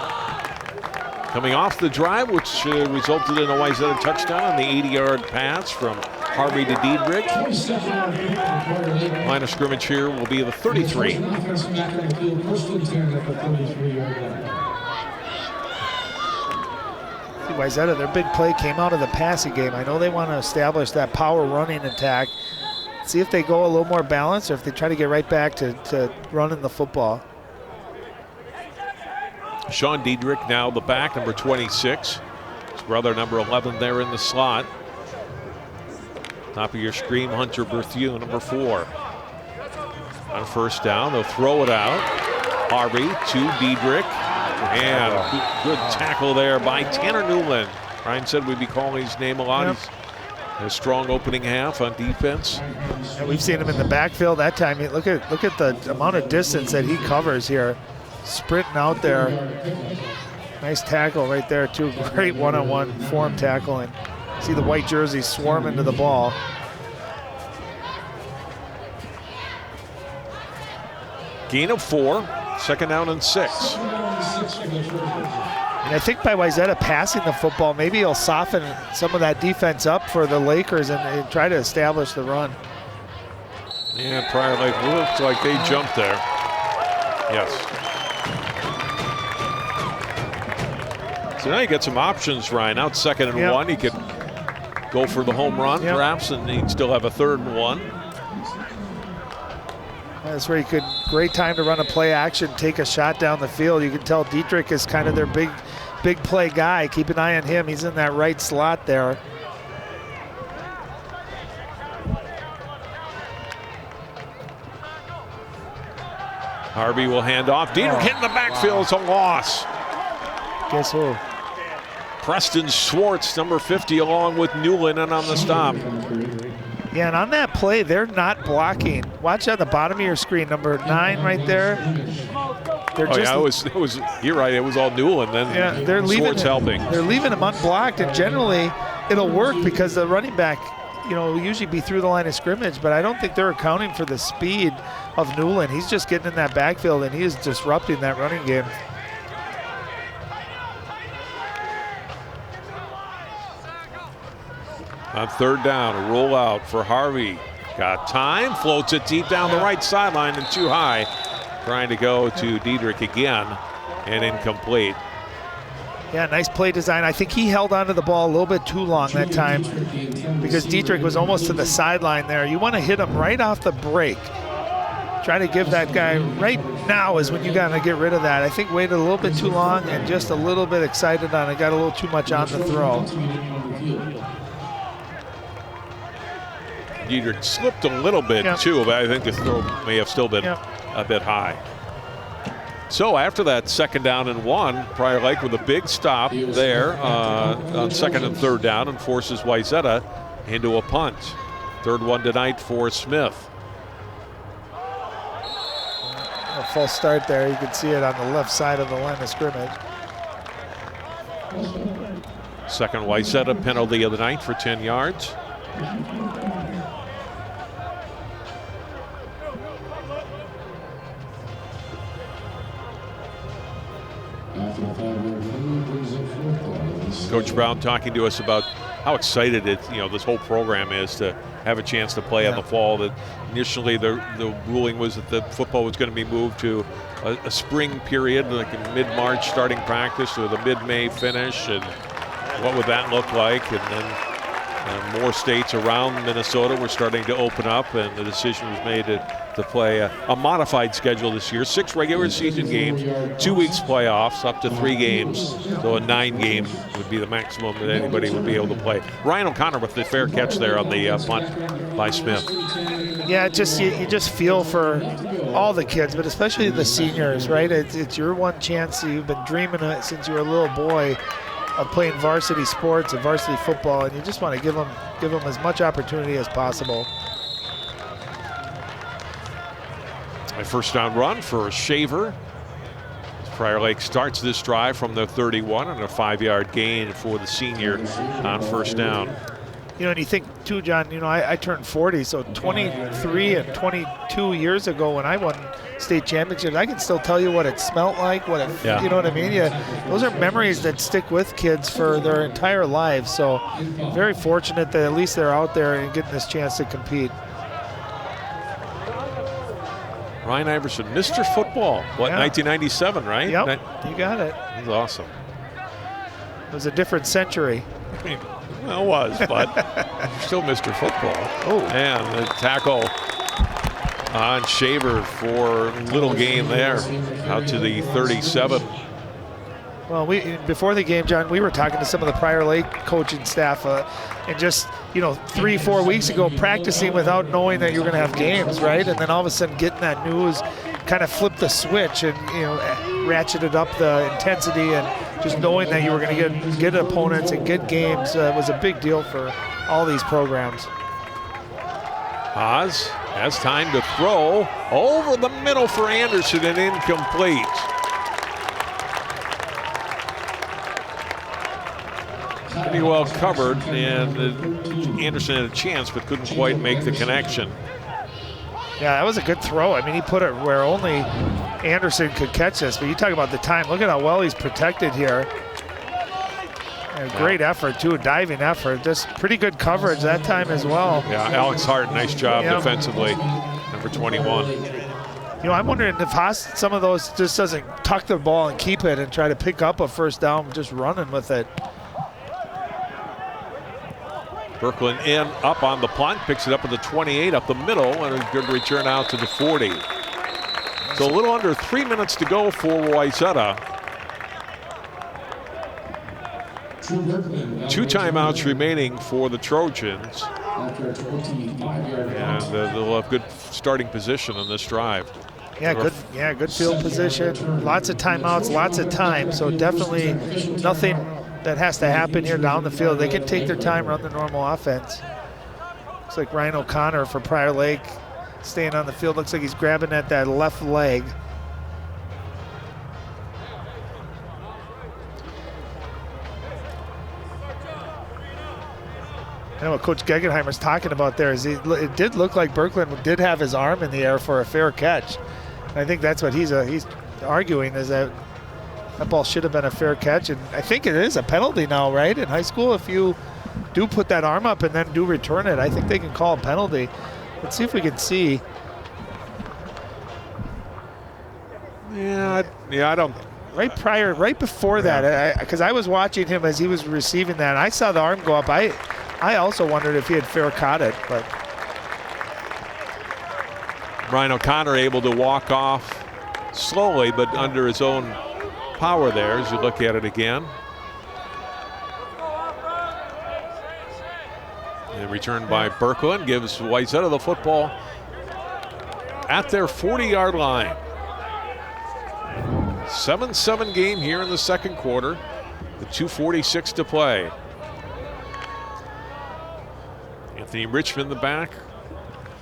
Coming off the drive, which resulted in a Wayzata touchdown on the 80-yard pass from Harvey to Dietrich. Line of scrimmage here will be the 33. Wayzata, their big play came out of the passing game. I know they want to establish that power running attack. See if they go a little more balanced or if they try to get right back to running the football. Sean Dietrich now the back, number 26. His brother, number 11, there in the slot. Top of your screen, Hunter Berthew, number 4. On first down, they'll throw it out. Harvey to Dietrich. And good tackle there by Tanner Newland. Ryan said we'd be calling his name a lot. Yep. He's a strong opening half on defense. And we've seen him in the backfield that time. Look at the amount of distance that he covers here. Sprinting out there. Nice tackle right there too. Great one-on-one form tackling. See the white jersey swarm into the ball. Gain of 4, second down and 6. And I think by Wayzata passing the football, maybe he'll soften some of that defense up for the Lakers and try to establish the run. Yeah, Prior Lake looks like they jumped there. Yes. So now you get some options, Ryan. Out second and 1, he could go for the home run, perhaps, and he'd still have a 3rd and 1. That's where you could, great time to run a play action, take a shot down the field. You can tell Dietrich is kind of their big play guy. Keep an eye on him. He's in that right slot there. Harvey will hand off. Dietrich hitting the backfield. It's a loss. Guess who? Preston Schwartz, number 50, along with Newland, and on the stop. Yeah, and on that play, they're not blocking. Watch at the bottom of your screen, number 9 right there. You're right, it was all Newland, then they're Schwartz helping. They're leaving him unblocked, and generally it'll work because the running back, will usually be through the line of scrimmage, but I don't think they're accounting for the speed of Newland. He's just getting in that backfield, and he is disrupting that running game. On third down, a rollout for Harvey. Got time, floats it deep down the right sideline and too high. Trying to go to Dietrich again, and incomplete. Yeah, nice play design. I think he held onto the ball a little bit too long that time because Dietrich was almost to the sideline there. You want to hit him right off the break. Try to give that guy right now is when you got to get rid of that. I think waited a little bit too long and just a little bit excited on it. Got a little too much on the throw. Dietrich slipped a little bit too, but I think the throw may have still been a bit high. So after that second down and 1, Prior Lake with a big stop there on second and third down and forces Wayzata into a punt. Third one tonight for Smith. A false start there. You can see it on the left side of the line of scrimmage. Second Wayzata penalty of the night for 10 yards. Coach Brown talking to us about how excited this whole program is to have a chance to play in the fall. That initially the ruling was that the football was going to be moved to a spring period, like a mid-March starting practice with a mid-May finish, and what would that look like? And then more states around Minnesota were starting to open up, and the decision was made to play a modified schedule this year. 6 regular season games, 2 weeks playoffs, up to 3 games. So a 9-game would be the maximum that anybody would be able to play. Ryan O'Connor with the fair catch there on the punt by Smith. Yeah, you just feel for all the kids, but especially the seniors, right? It's your one chance that you've been dreaming of since you were a little boy of playing varsity sports and varsity football, and you just want to give them as much opportunity as possible. A first down run for Shaver. Prior Lake starts this drive from the 31 and a 5-yard gain for the senior on first down. You know, and you think too, John, you know, I turned 40, so 23 and 22 years ago when I won state championships, I can still tell you what it smelled like, what it, you know what I mean? Those are memories that stick with kids for their entire lives. So very fortunate that at least they're out there and getting this chance to compete. Ryan Iverson, Mr. Football, 1997, right? Yep, you got it. He's awesome. It was a different century. Well, it was, but still Mr. Football. Oh. And the tackle on Shaver for little gain there, out to the 37. Well, before the game, John, we were talking to some of the Prior Lake coaching staff, and just, you know, 3-4 weeks ago, practicing without knowing that you were going to have games, right? And then all of a sudden getting that news kind of flipped the switch and, you know, ratcheted up the intensity, and just knowing that you were going to get opponents and get games was a big deal for all these programs. Haas has time to throw over the middle for Anderson and incomplete. Pretty well covered, and Anderson had a chance but couldn't quite make the connection. Yeah, that was a good throw. I mean, he put it where only Anderson could catch this, but you talk about the time. Look at how well he's protected here. And great effort, too, diving effort. Just pretty good coverage that time as well. Yeah, Alex Hart, nice job defensively, number 21. You know, I'm wondering if Haas, some of those just doesn't tuck the ball and keep it and try to pick up a first down just running with it. Brooklyn in, up on the punt, picks it up at the 28, up the middle, and a good return out to the 40. So a little under 3 minutes to go for Wayzata. 2 timeouts remaining for the Trojans. And they'll have good starting position on this drive. Yeah, good field position. Lots of timeouts, lots of time. So definitely nothing that has to happen here down the field. They can take their time, run the normal offense. Looks like Ryan O'Connor for Prior Lake staying on the field. Looks like he's grabbing at that left leg. I know what Coach Gegenheimer's talking about there is it did look like Berkland did have his arm in the air for a fair catch. And I think that's what he's arguing, is that ball should have been a fair catch. And I think it is a penalty now, right? In high school, if you do put that arm up and then do return it, I think they can call a penalty. Let's see if we can see. Yeah, I don't. Right before that, because I was watching him as he was receiving that. I saw the arm go up. I also wondered if he had fair caught it, but. Ryan O'Connor able to walk off slowly, but under his own power there as you look at it again. And returned by Berkland gives Wayzata the football at their 40-yard line. 7-7 game here in the second quarter with 2:46 to play. Anthony Richmond in the back,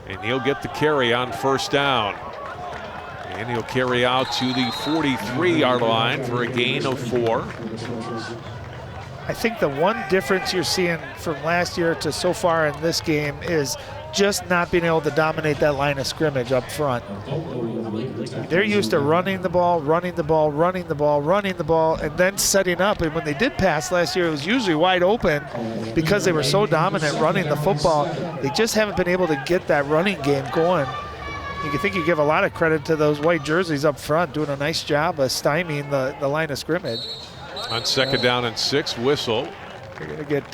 and he'll get the carry on first down. And he'll carry out to the 43-yard line for a gain of 4. I think the one difference you're seeing from last year to so far in this game is just not being able to dominate that line of scrimmage up front. They're used to running the ball, and then setting up. And when they did pass last year, it was usually wide open because they were so dominant running the football. They just haven't been able to get that running game going. You think you give a lot of credit to those white jerseys up front doing a nice job of stymieing the line of scrimmage. On second down and 6, whistle. You're going to get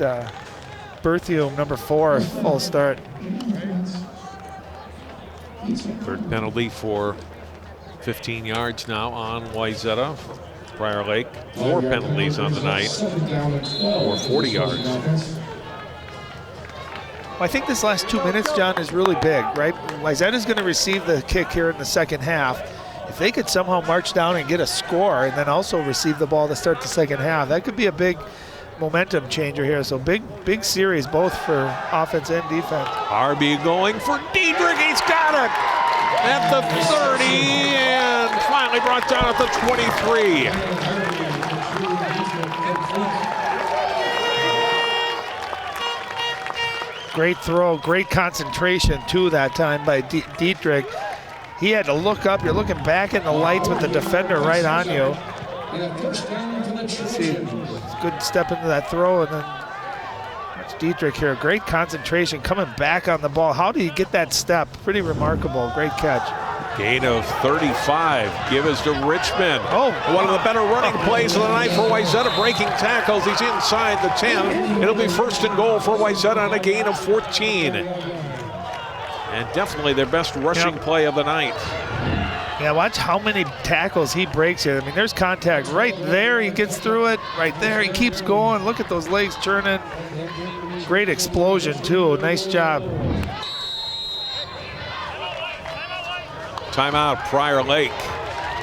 Berthium, number 4, full start. Third penalty for 15 yards now on Wayzata. Prior Lake, 4 penalties on the night for 40 yards. I think this last 2 minutes, John, is really big, right? Wayzata's going to receive the kick here in the second half. If they could somehow march down and get a score and then also receive the ball to start the second half, that could be a big momentum changer here. So big series both for offense and defense. Harvey going for Diedrich. He's got it. at the 30 and finally brought down at the 23. Great throw, great concentration too that time by Dietrich. He had to look up. You're looking back in the lights with the defender right on you. See, good step into that throw, and then that's Dietrich here. Great concentration coming back on the ball. How do you get that step? Pretty remarkable. Great catch. Gain of 35. Give us to Richmond. Oh, one of the better running plays of the night for Wayzata. Breaking tackles. He's inside the 10. It'll be first and goal for Wayzata on a gain of 14. And definitely their best rushing play of the night. Yeah, watch how many tackles he breaks here. I mean, there's contact right there. He gets through it. Right there, he keeps going. Look at those legs churning. Great explosion, too. Nice job. Timeout, Prior Lake.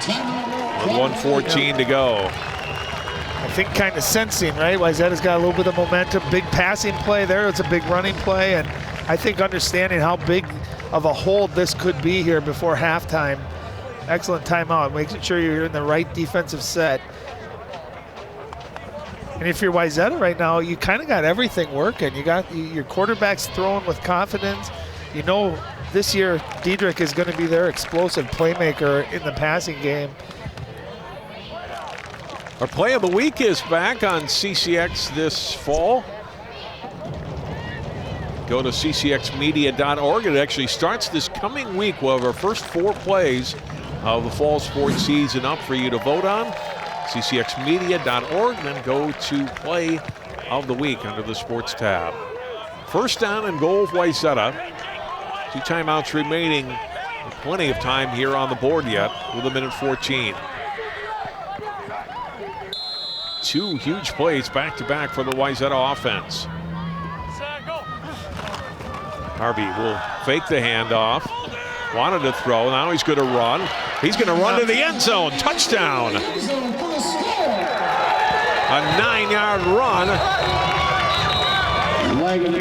With 1:14 to go. I think kind of sensing, right? Wayzata's got a little bit of momentum. Big passing play there. It's a big running play. And I think understanding how big of a hold this could be here before halftime. Excellent timeout, making sure you're in the right defensive set. And if you're Wayzata right now, you kind of got everything working. You got your quarterbacks throwing with confidence. You know this year Dietrich is going to be their explosive playmaker in the passing game. Our play of the week is back on CCX this fall. Go to ccxmedia.org. It actually starts this coming week. We'll have our first 4 plays of the fall sports season up for you to vote on. ccxmedia.org, then go to play of the week under the sports tab. First down and goal of Wayzata. 2 timeouts remaining. Plenty of time here on the board yet with 1:14. 2 huge plays back-to-back for the Wayzata offense. Harvey will fake the handoff. Wanted to throw, now he's going to run. He's going to run to the end zone. Touchdown. A 9-yard run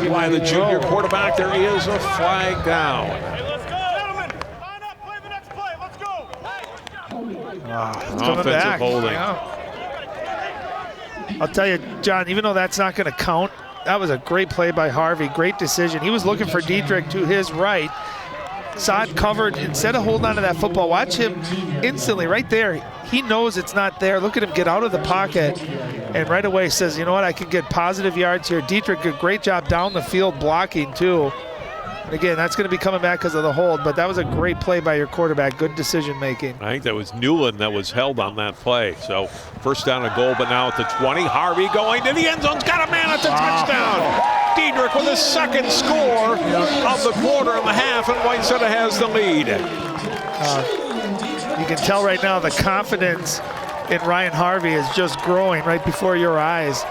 by the junior quarterback. There is a flag down. Hey, let's go. Gentlemen, line up, play the next play. Let's go. Offensive holding. Yeah. I'll tell you, John, even though that's not going to count, that was a great play by Harvey. Great decision. He was looking for Dietrich to his right. Saw it covered. Instead of holding on to that football, watch him instantly right there. He knows it's not there. Look at him get out of the pocket and right away says, you know what, I can get positive yards here. Dietrich, a great job down the field blocking too. And again, that's going to be coming back because of the hold, but that was a great play by your quarterback. Good decision making. I think that was Newland that was held on that play. So first down and goal, but now at the 20. Harvey going to the end zone's got a man at the touchdown. Dietrich with his second score of the quarter and the half, and Wayzata has the lead. You can tell right now the confidence in Ryan Harvey is just growing right before your eyes.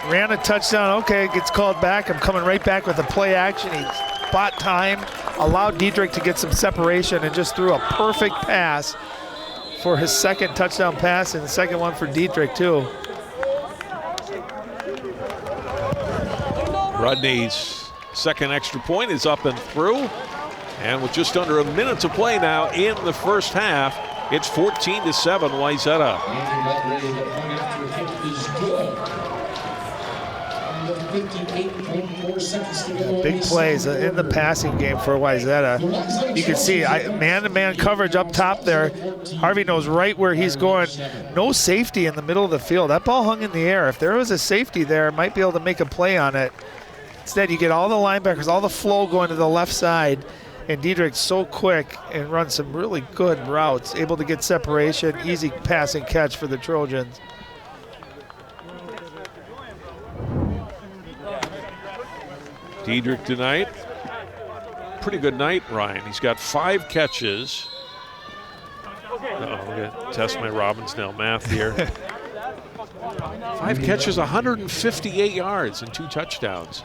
Ran a touchdown, okay, gets called back. I'm coming right back with a play action. He bought time, allowed Dietrich to get some separation, and just threw a perfect pass for his second touchdown pass, and the second one for Dietrich too. Rudney's second extra point is up and through. And with just under a minute to play now in the first half, it's 14-7 Wayzata. Big plays in the passing game for Wayzata. You can see man-to-man coverage up top there. Harvey knows right where he's going. No safety in the middle of the field. That ball hung in the air. If there was a safety there, might be able to make a play on it. Instead, you get all the linebackers, all the flow going to the left side, and Dietrich's so quick and runs some really good routes, able to get separation, easy pass and catch for the Trojans. Dietrich tonight, pretty good night, Ryan. He's got 5 catches. I'm going to test my Robbinsdale math here. 5 catches, 158 yards, and 2 touchdowns.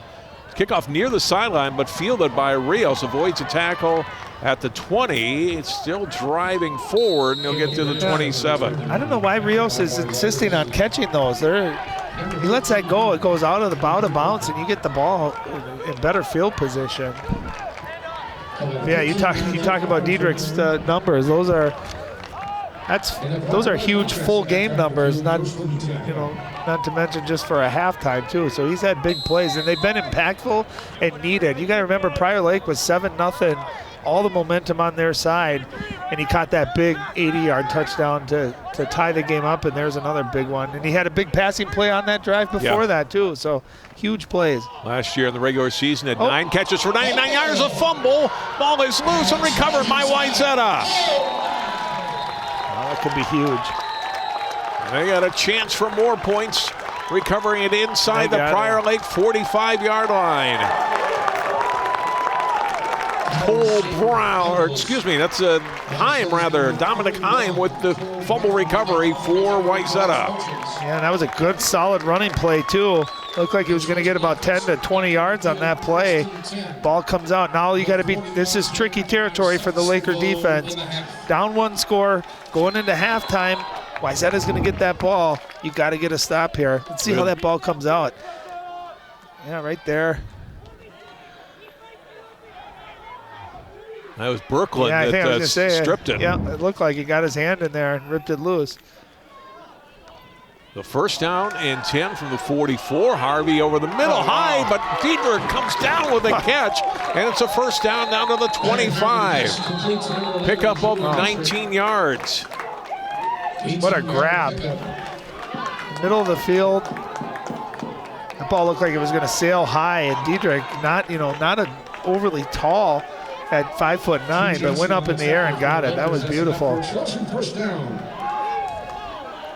Kickoff near the sideline, but fielded by Rios. Avoids a tackle at the 20. It's still driving forward, and he'll get to the 27. I don't know why Rios is insisting on catching those. He lets that go. It goes out of bounds, and you get the ball in better field position. Yeah, you talk about Diedrich's numbers. Those are huge full game numbers. Not to mention just for a halftime too. So he's had big plays, and they've been impactful and needed. You got to remember, Prior Lake was 7-0, all the momentum on their side, and he caught that big 80-yard touchdown to tie the game up. And there's another big one. And he had a big passing play on that drive before that too. So huge plays. Last year in the regular season had 9 catches for 99 yards, a fumble. Ball is loose and recovered by Wayzata. That could be huge. They got a chance for more points, recovering it inside the Prior Lake 45-yard line. Cole Brown, or excuse me, that's Heim rather. Dominic Heim with the fumble recovery for Wayzata. Yeah, that was a good, solid running play too. Looked like he was going to get about 10 to 20 yards on that play. Ball comes out. Now you got to be. This is tricky territory for the Laker defense. Down 1 score, going into halftime. Wayzata's going to get that ball. You got to get a stop here. Let's see how that ball comes out. Yeah, right there. That was Brooklyn that stripped it. Yeah, it looked like he got his hand in there and ripped it loose. The first down and 10 from the 44. Harvey over the middle, high, but Diedrich comes down with a catch, and it's a first down to the 25. Pickup of 19 yards. What a grab. Middle of the field. That ball looked like it was going to sail high, and Diedrich, not overly tall at 5'9", but went up in the air and got it. That was beautiful.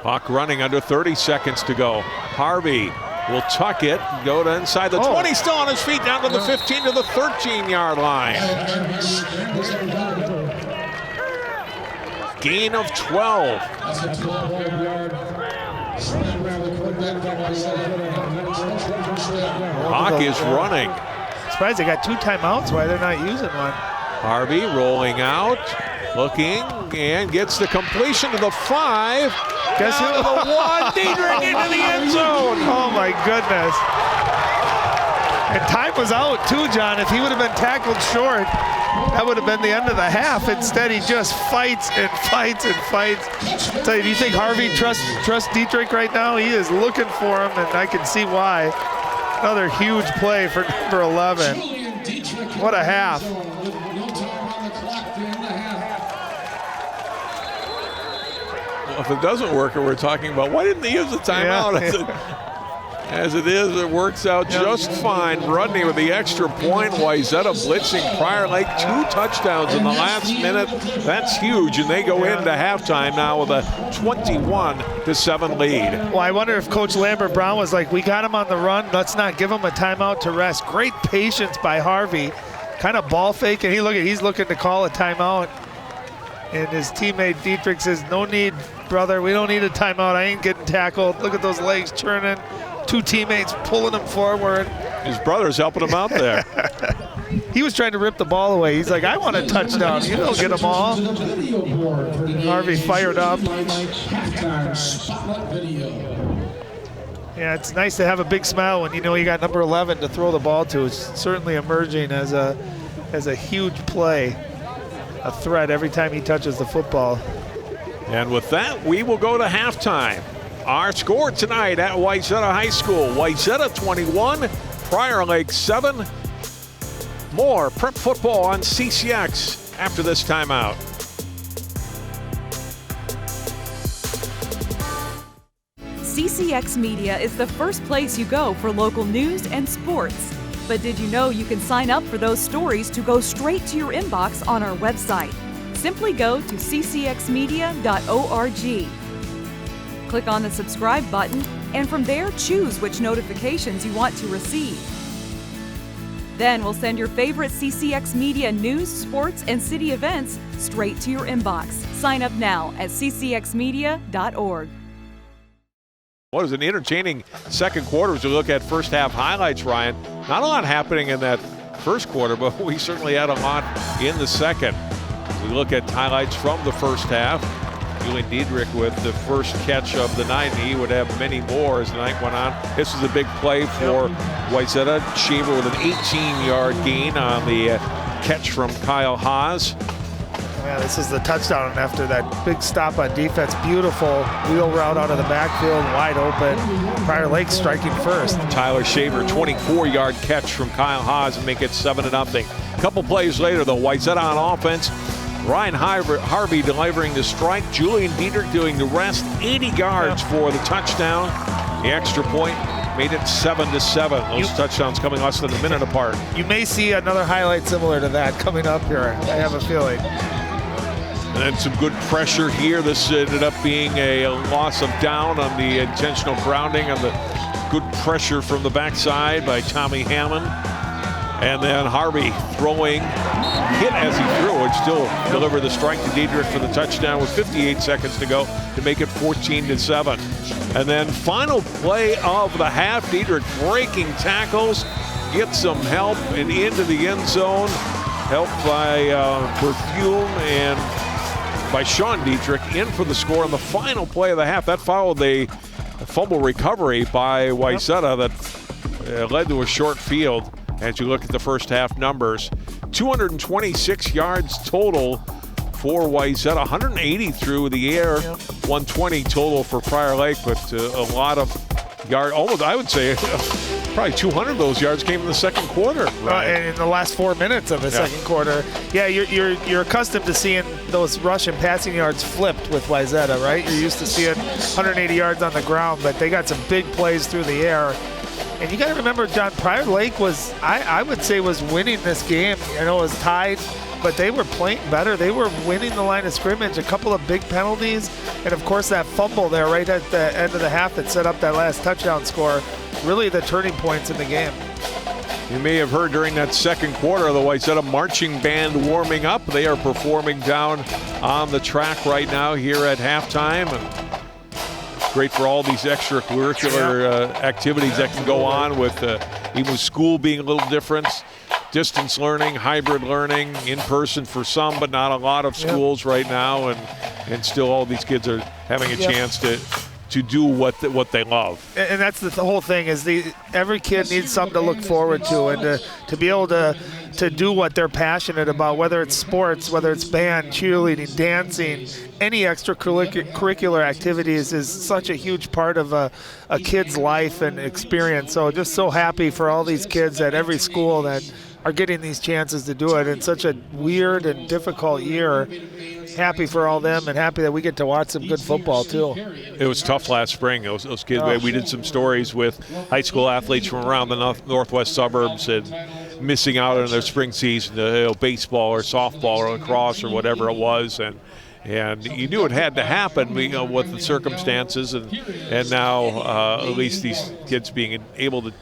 Clock running under 30 seconds to go. Harvey will tuck it, go to inside the 20, still on his feet, down to the 15 to the 13-yard line. Gain of 12. Clock is running. Surprised they got 2 timeouts. Why they're not using one? Harvey rolling out, looking, and gets the completion to the 5. Guess who? The 1, Diedrich into the end zone. Oh my goodness. And time was out too, John. If he would have been tackled short, that would have been the end of the half. Instead, he just fights and fights and fights. I'll tell you, do you think Harvey trusts Diedrich right now? He is looking for him, and I can see why. Another huge play for number 11. What a half. Well, if it doesn't work, we're talking about why didn't they use the timeout? As it is, it works out just fine. Rodney with the extra point. Wayzata blitzing Prior Lake, 2 touchdowns in the last minute. That's huge, and they go into halftime now with a 21-7 lead. Well, I wonder if Coach Lambert Brown was like, we got him on the run. Let's not give him a timeout to rest. Great patience by Harvey. Kind of ball fake, and he's looking to call a timeout. And his teammate Diedrich says, no need, brother. We don't need a timeout. I ain't getting tackled. Look at those legs churning. 2 teammates pulling him forward. His brother's helping him out there. He was trying to rip the ball away. He's like, I want a touchdown. You don't get them all. Harvey fired up. Yeah, it's nice to have a big smile when you know you got number 11 to throw the ball to. It's certainly emerging as a huge play, a threat every time he touches the football. And with that, we will go to halftime. Our score tonight at Wayzata High School, Wayzata 21, Prior Lake 7. More prep football on CCX after this timeout. CCX Media is the first place you go for local news and sports. But did you know you can sign up for those stories to go straight to your inbox on our website? Simply go to ccxmedia.org. Click on the subscribe button, and from there, choose which notifications you want to receive. Then we'll send your favorite CCX Media news, sports, and city events straight to your inbox. Sign up now at ccxmedia.org. What was an entertaining second quarter as we look at first half highlights, Ryan. Not a lot happening in that first quarter, but we certainly had a lot in the second. We look at highlights from the first half. Julian Diedrich with the first catch of the night. He would have many more as the night went on. This was a big play for Wayzata. Shaver with an 18-yard gain on the catch from Kyle Haas. Yeah, this is the touchdown after that big stop on defense. Beautiful wheel route out of the backfield, wide open. Prior Lake striking first. Tyler Shaver, 24-yard catch from Kyle Haas and make it 7-0. A couple plays later, though, Wayzata on offense. Ryan Harvey delivering the strike. Julian Dietrich doing the rest. 80 yards for the touchdown. The extra point made it 7-7. Those touchdowns coming less than a minute apart. You may see another highlight similar to that coming up here. I have a feeling. And then some good pressure here. This ended up being a loss of down on the intentional grounding and the good pressure from the backside by Tommy Hammond. And then Harvey throwing, hit as he threw and still delivered the strike to Dietrich for the touchdown with 58 seconds to go to make it 14-7. And then final play of the half, Dietrich breaking tackles, gets some help and into the end zone. Helped by Perfume and by Sean Dietrich in for the score on the final play of the half. That followed a fumble recovery by Wayzata that led to a short field. As you look at the first half numbers, 226 yards total for Wayzata, 180 through the air, 120 total for Prior Lake, but a lot of yards, almost I would say probably 200 of those yards came in the second quarter. Right. And in the last 4 minutes of the second quarter. Yeah, you're accustomed to seeing those rush and passing yards flipped with Wayzata, right? You're used to seeing 180 yards on the ground, but they got some big plays through the air. And you got to remember, John, Prior Lake was, I would say, was winning this game. I know it was tied, but they were playing better. They were winning the line of scrimmage, a couple of big penalties, and of course that fumble there right at the end of the half that set up that last touchdown score. Really the turning points in the game. You may have heard during that second quarter the Wayzata marching band warming up. They are performing down on the track right now here at halftime. And great for all these extracurricular activities that can go on with even school being a little different. Distance learning, hybrid learning, in person for some, but not a lot of schools right now. And still all these kids are having a chance to do what they love. And that's the whole thing is every kid needs something to look forward to, and to be able to do what they're passionate about, whether it's sports, whether it's band, cheerleading, dancing, any extracurricular activities is such a huge part of a kid's life and experience. So just so happy for all these kids at every school that are getting these chances to do it in such a weird and difficult year. Happy for all them and happy that we get to watch some good football too. It was tough last spring. Those kids, we did some stories with high school athletes from around the northwest suburbs and missing out on their spring season, baseball or softball or lacrosse or whatever it was, and you knew it had to happen, with the circumstances, and now at least these kids being able to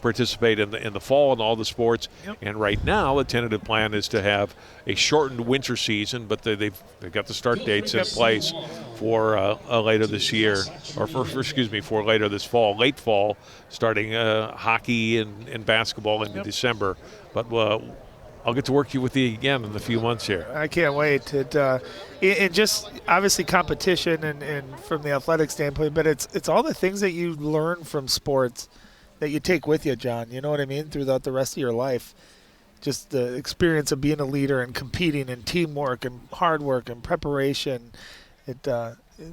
participate in the fall in all the sports. And right now the tentative plan is to have a shortened winter season, but they've got the start dates in place for later this year, or for later this fall, late fall, starting hockey and basketball into December. But I'll get to work with you again in a few months here. I can't wait. It just obviously competition and from the athletic standpoint, but it's all the things that you learn from sports that you take with you, John. You know what I mean? Throughout the rest of your life. Just the experience of being a leader and competing and teamwork and hard work and preparation.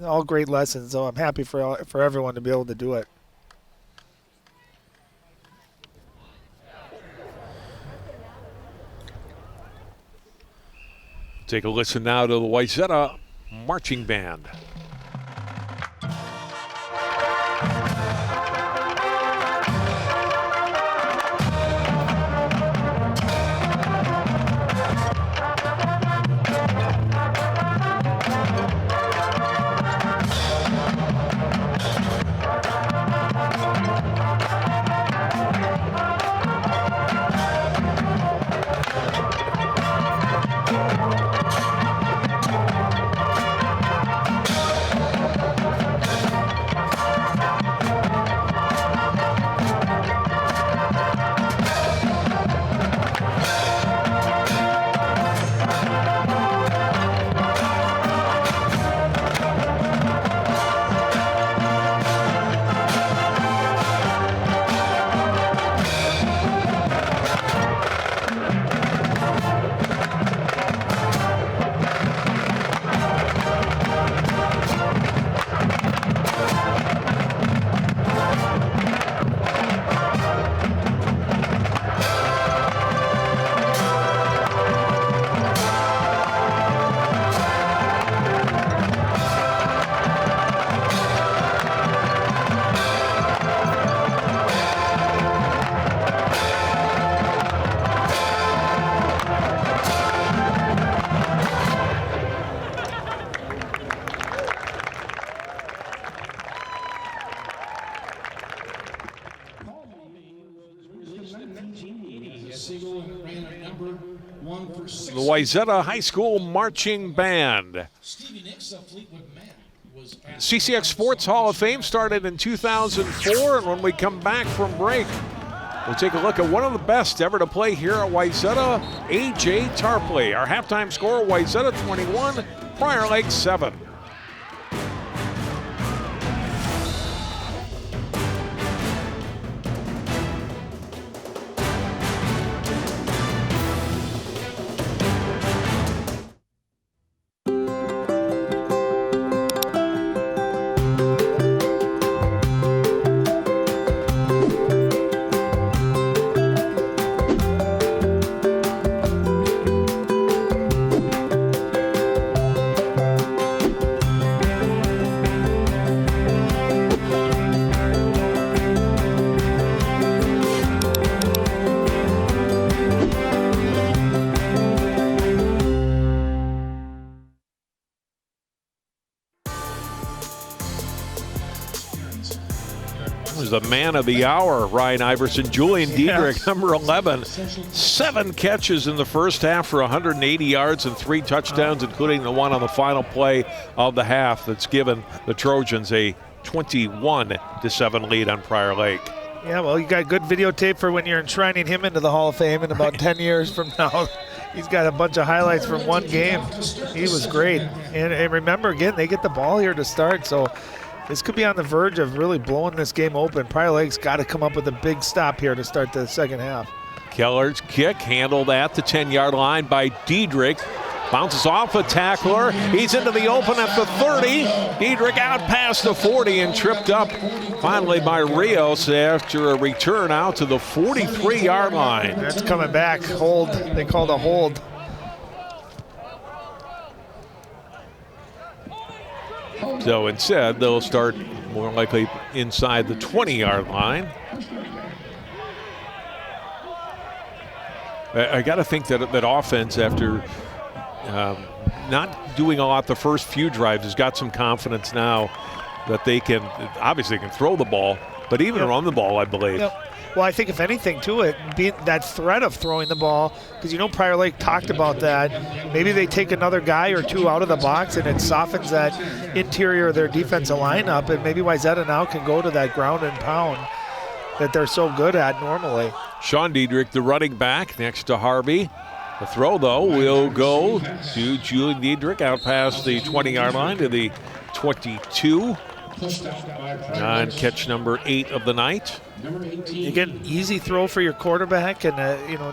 All great lessons. So I'm happy for everyone to be able to do it. Take a listen now to the Wayzata Marching Band. Wayzata High School Marching Band. CCX Sports Hall of Fame started in 2004, and when we come back from break, we'll take a look at one of the best ever to play here at Wayzata, A.J. Tarpley. Our halftime score, Wayzata 21, Prior Lake 7. The man of the hour, Ryan Iverson. Julian Diedrich, number 11. 7 catches in the first half for 180 yards and 3 touchdowns, including the one on the final play of the half that's given the Trojans a 21-7 lead on Prior Lake. Yeah, well, you got good videotape for when you're enshrining him into the Hall of Fame in about 10 years from now. He's got a bunch of highlights from one game. He was great. And remember, again, they get the ball here to start, so this could be on the verge of really blowing this game open. Prior Lake's got to come up with a big stop here to start the second half. Keller's kick handled at the 10-yard line by Diedrich. Bounces off a tackler. He's into the open at the 30. Diedrich out past the 40 and tripped up finally by Rios after a return out to the 43-yard line. That's coming back. Hold. They called a hold. So instead, they'll start more likely inside the 20-yard line. I got to think that offense, after not doing a lot the first few drives, has got some confidence now that they can, obviously can throw the ball, but even run the ball, I believe. Yep. Well, I think if anything to it, being that threat of throwing the ball, because you know Prior Lake talked about that. Maybe they take another guy or two out of the box and it softens that interior of their defensive lineup, and maybe Wayzata now can go to that ground and pound that they're so good at normally. Sean Diedrich, the running back, next to Harvey. The throw, though, will go to Julian Diedrich out past the 20-yard line to the 22. On catch number 8 of the night. Again, easy throw for your quarterback, and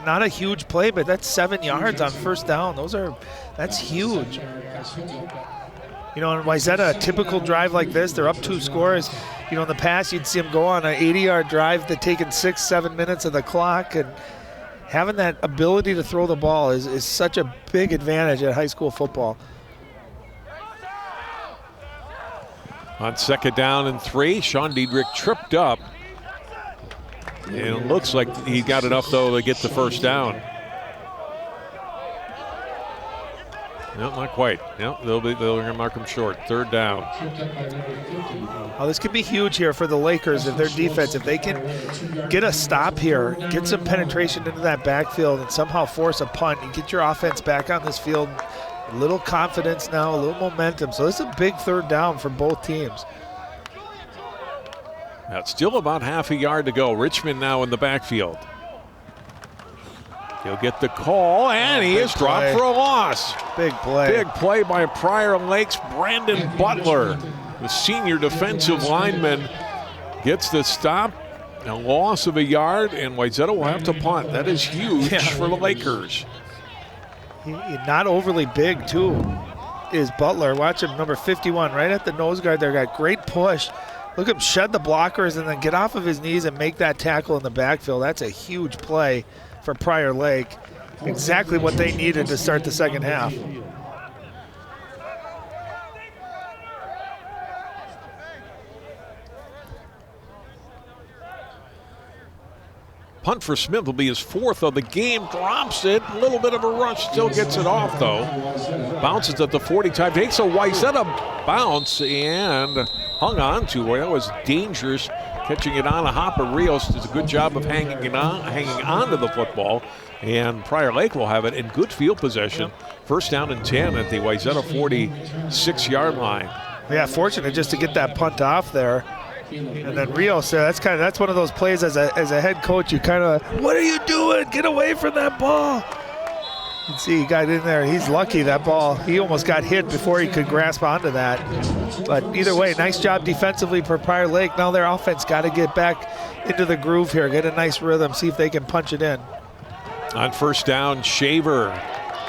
not a huge play, but that's 7 yards on first down. That's huge. In Wayzata, a typical drive like this, they're up 2 scores. In the past, you'd see them go on an 80-yard drive that taken 6-7 minutes of the clock, and having that ability to throw the ball is such a big advantage at high school football. On second down and 3, Sean Diedrich tripped up. And it looks like he got enough, though, to get the first down. No, not quite. No, they'll mark him short. Third down. Oh, this could be huge here for the Lakers if their defense, if they can get a stop here, get some penetration into that backfield and somehow force a punt and get your offense back on this field. A little confidence now, a little momentum. So this is a big third down for both teams. Now, still about half a yard to go. Richmond now in the backfield. He'll get the call, and he is dropped for a loss. Big play. Big play by Prior Lake's Brandon Butler. The senior defensive lineman gets the stop. A loss of a yard, and Wayzata will have to punt. That is huge for the Lakers. Not overly big, too, is Butler. Watch him, number 51, right at the nose guard there. Got great push. Look at him shed the blockers and then get off of his knees and make that tackle in the backfield. That's a huge play for Prior Lake. Exactly what they needed to start the second half. Punt for Smith will be his 4th of the game. Drops it. A little bit of a rush. Still gets it off, though. Bounces at the 40 time. Takes a Wayzata bounce and hung on to it. That was dangerous, catching it on a hop. But Rios does a good job of hanging on to the football. And Prior Lake will have it in good field possession. First down and 10 at the Wayzata 46-yard line. Yeah, fortunate just to get that punt off there. And then Rios, that's one of those plays as a head coach, you kind of, what are you doing? Get away from that ball. You can see he got in there. He's lucky that ball. He almost got hit before he could grasp onto that. But either way, nice job defensively for Prior Lake. Now their offense got to get back into the groove here, get a nice rhythm, see if they can punch it in. On first down, Shaver.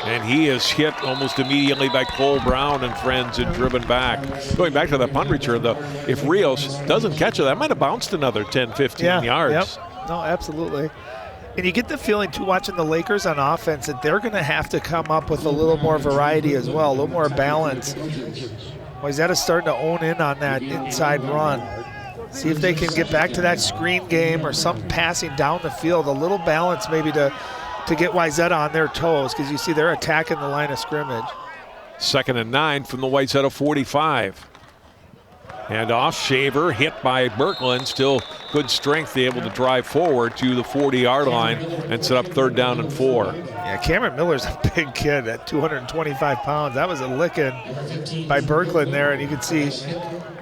And he is hit almost immediately by Cole Brown and friends and driven back. Going back to the punt return, though, if Rios doesn't catch it, that might have bounced another 10, 15 yards. Yep. No, absolutely. And you get the feeling, too, watching the Lakers on offense, that they're going to have to come up with a little more variety as well, a little more balance. Wayzata's starting to own in on that inside run. See if they can get back to that screen game or some passing down the field, a little balance maybe to get Wayzata on their toes, because you see they're attacking the line of scrimmage. 2nd and 9 from the Wayzata 45. And off, Shaver hit by Birkeland. Still good strength, able to drive forward to the 40-yard line and set up 3rd down and 4. Yeah, Cameron Miller's a big kid at 225 pounds. That was a licking by Birkeland there, and you can see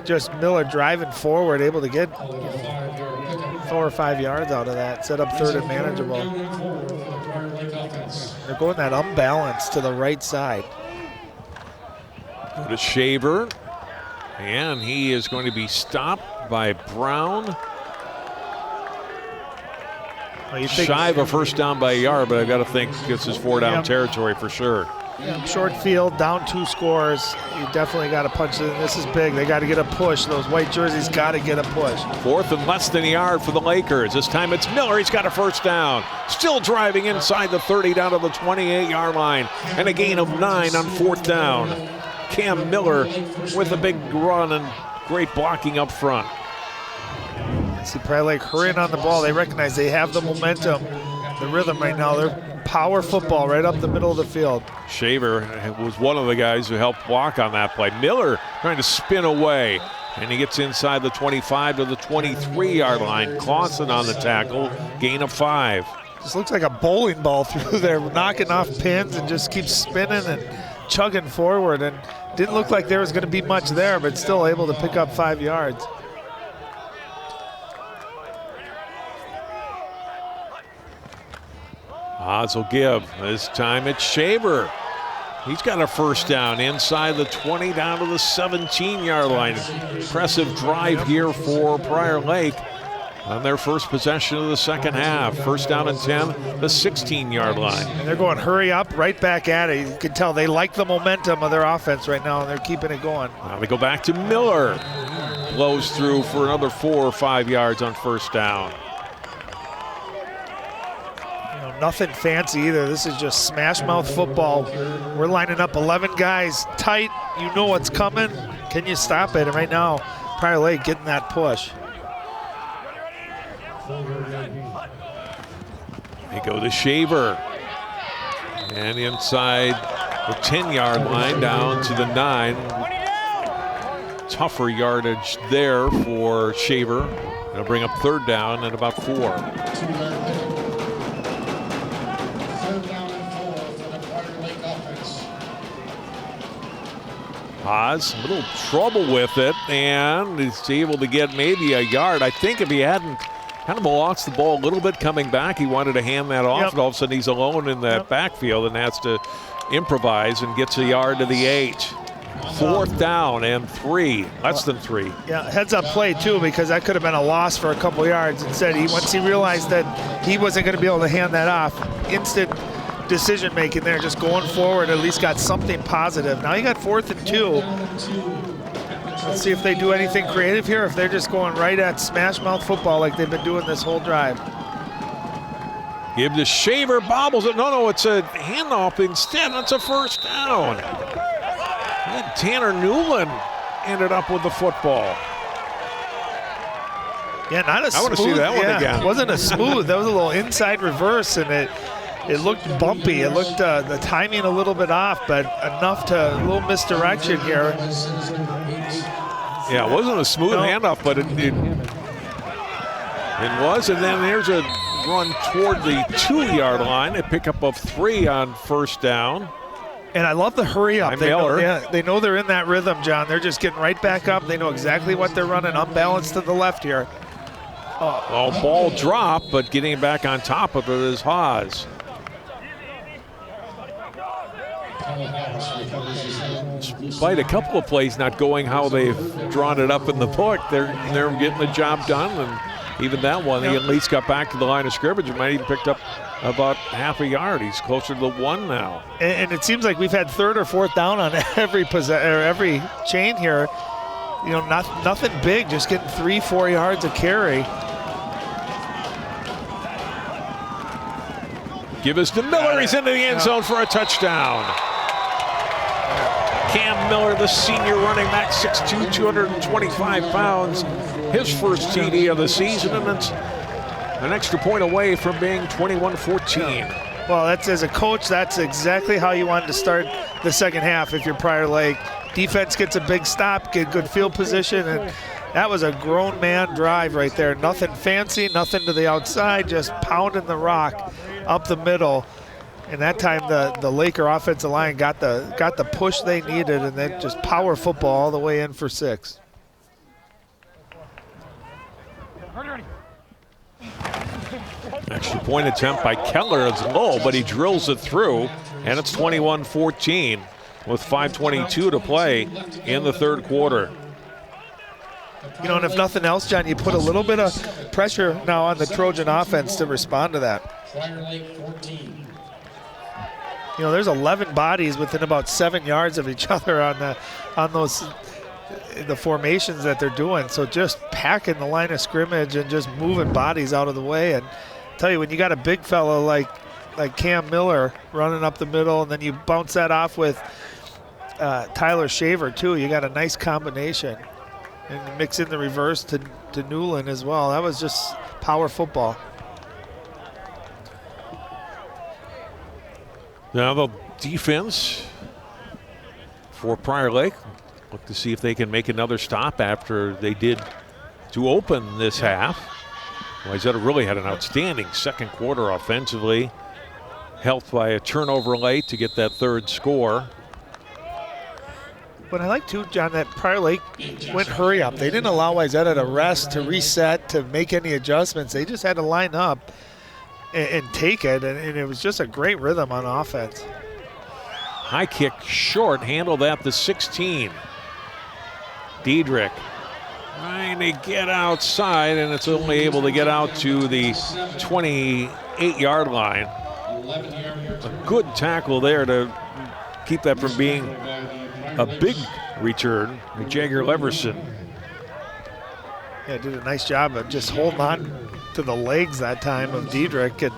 just Miller driving forward, able to get 4 or 5 yards out of that, set up 3rd and manageable. They're going that unbalance to the right side. Go to Shaver, and he is going to be stopped by Brown. Well, shy of a first down by a yard, but I've got to think this is 4-down territory for sure. Short field, down 2 scores. You definitely got to punch it in. This is big. They got to get a push. Those white jerseys got to get a push. 4th and less than a yard for the Lakers. This time it's Miller. He's got a first down. Still driving inside the 30 down to the 28-yard line. And a gain of 9 on 4th down. Cam Miller with a big run and great blocking up front. See Prior Lake hurrying on the ball. They recognize they have the momentum, the rhythm right now. They're power football right up the middle of the field. Shaver was one of the guys who helped block on that play. Miller trying to spin away, and he gets inside the 25 to the 23-yard line. Clausen on the tackle, gain of 5. Just looks like a bowling ball through there, knocking off pins and just keeps spinning and chugging forward. And didn't look like there was going to be much there, but still able to pick up 5 yards. Odds will give. This time it's Shaver. He's got a first down inside the 20 down to the 17-yard line. Impressive drive here for Prior Lake on their first possession of the second half. First down and 10, the 16-yard line. And they're going hurry up, right back at it. You can tell they like the momentum of their offense right now, and they're keeping it going. Now they go back to Miller. Blows through for another 4 or 5 yards on first down. Nothing fancy either. This is just smash mouth football. We're lining up 11 guys tight. You know what's coming. Can you stop it? And right now, Prior Lake getting that push. They go to Shaver. And inside the 10-yard line down to the 9. Tougher yardage there for Shaver. They'll bring up 3rd down and about 4. Haas, a little trouble with it, and he's able to get maybe a yard. I think if he hadn't kind of lost the ball a little bit coming back, he wanted to hand that off, and all of a sudden he's alone in that backfield and has to improvise and gets a yard to the 8. 4th down and 3, less than 3. Yeah, heads up play too, because that could have been a loss for a couple yards. Instead, once he realized that he wasn't going to be able to hand that off, instant decision making there, just going forward, at least got something positive. Now you got 4th and 2. Let's see if they do anything creative here, if they're just going right at smash mouth football like they've been doing this whole drive. Give to Shaver, bobbles it. No, it's a handoff instead. That's a first down. And Tanner Newland ended up with the football. Yeah, not a smooth. I want to see that one again. It wasn't a smooth. That was a little inside reverse, and it looked bumpy. It looked the timing a little bit off, but enough to a little misdirection here. Yeah, it wasn't a smooth handoff, but it was. And then there's a run toward the 2-yard line. A pickup of 3 on first down. And I love the hurry up. They know, Miller. they know they're in that rhythm, John. They're just getting right back up. They know exactly what they're running, unbalanced to the left here. Well, ball dropped, but getting back on top of it is Haas. Despite a couple of plays not going how they've drawn it up in the book, they're getting the job done. And even that one, he at least got back to the line of scrimmage and might even picked up about half a yard. He's closer to the 1 now. And it seems like we've had 3rd or 4th down on every chain here. You know, nothing big, just getting 3-4 yards of carry. Give us to Miller. He's into the end zone for a touchdown. Cam Miller, the senior running back, 6'2", 225 pounds. His first TD of the season, and it's an extra point away from being 21-14. Well, that's, as a coach, that's exactly how you wanted to start the second half if you're Prior Lake. Defense gets a big stop, get good field position, and that was a grown man drive right there. Nothing fancy, nothing to the outside, just pounding the rock up the middle. And that time the Laker offensive line got the push they needed, and then just power football all the way in for 6. Extra point attempt by Keller is low, but he drills it through, and it's 21-14 with 5:22 to play in the third quarter. You know, and if nothing else, John, you put a little bit of pressure now on the Trojan offense to respond to that. You know, there's 11 bodies within about 7 yards of each other on the formations that they're doing. So just packing the line of scrimmage and just moving bodies out of the way. And I tell you, when you got a big fellow like Cam Miller running up the middle, and then you bounce that off with Tyler Shaver too, you got a nice combination. And mix in the reverse to Newland as well. That was just power football. Now the defense for Prior Lake look to see if they can make another stop after they did to open this half. Wayzata really had an outstanding second quarter offensively, helped by a turnover late to get that third score. But I like too, John, that Prior Lake went hurry up. They didn't allow Wayzata to rest, to reset, to make any adjustments. They just had to line up and take it, and it was just a great rhythm on offense. High kick short, handled at the 16. Diedrich trying to get outside, and it's only able to get out to the 28-yard line. A good tackle there to keep that from being a big return. Jagger Leverson. Yeah, did a nice job of just holding on to the legs that time of Diedrich. And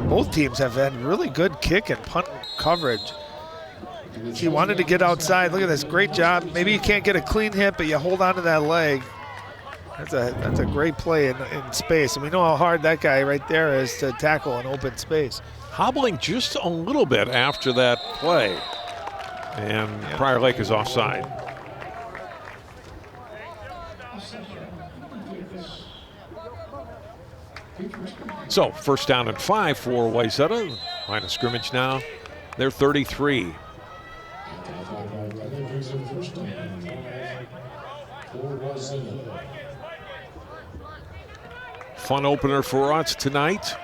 both teams have had really good kick and punt coverage. He wanted to get outside. Look at this, great job. Maybe you can't get a clean hit, but you hold on to that leg. That's a great play in space. And we know how hard that guy right there is to tackle in open space. Hobbling just a little bit after that play. And Prior Lake is offside. So first down and 5 for Wayzata. Line of scrimmage now. They're 33. Fun opener for us tonight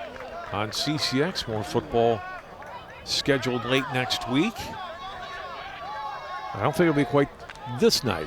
on CCX. More football scheduled late next week. I don't think it'll be quite this nice.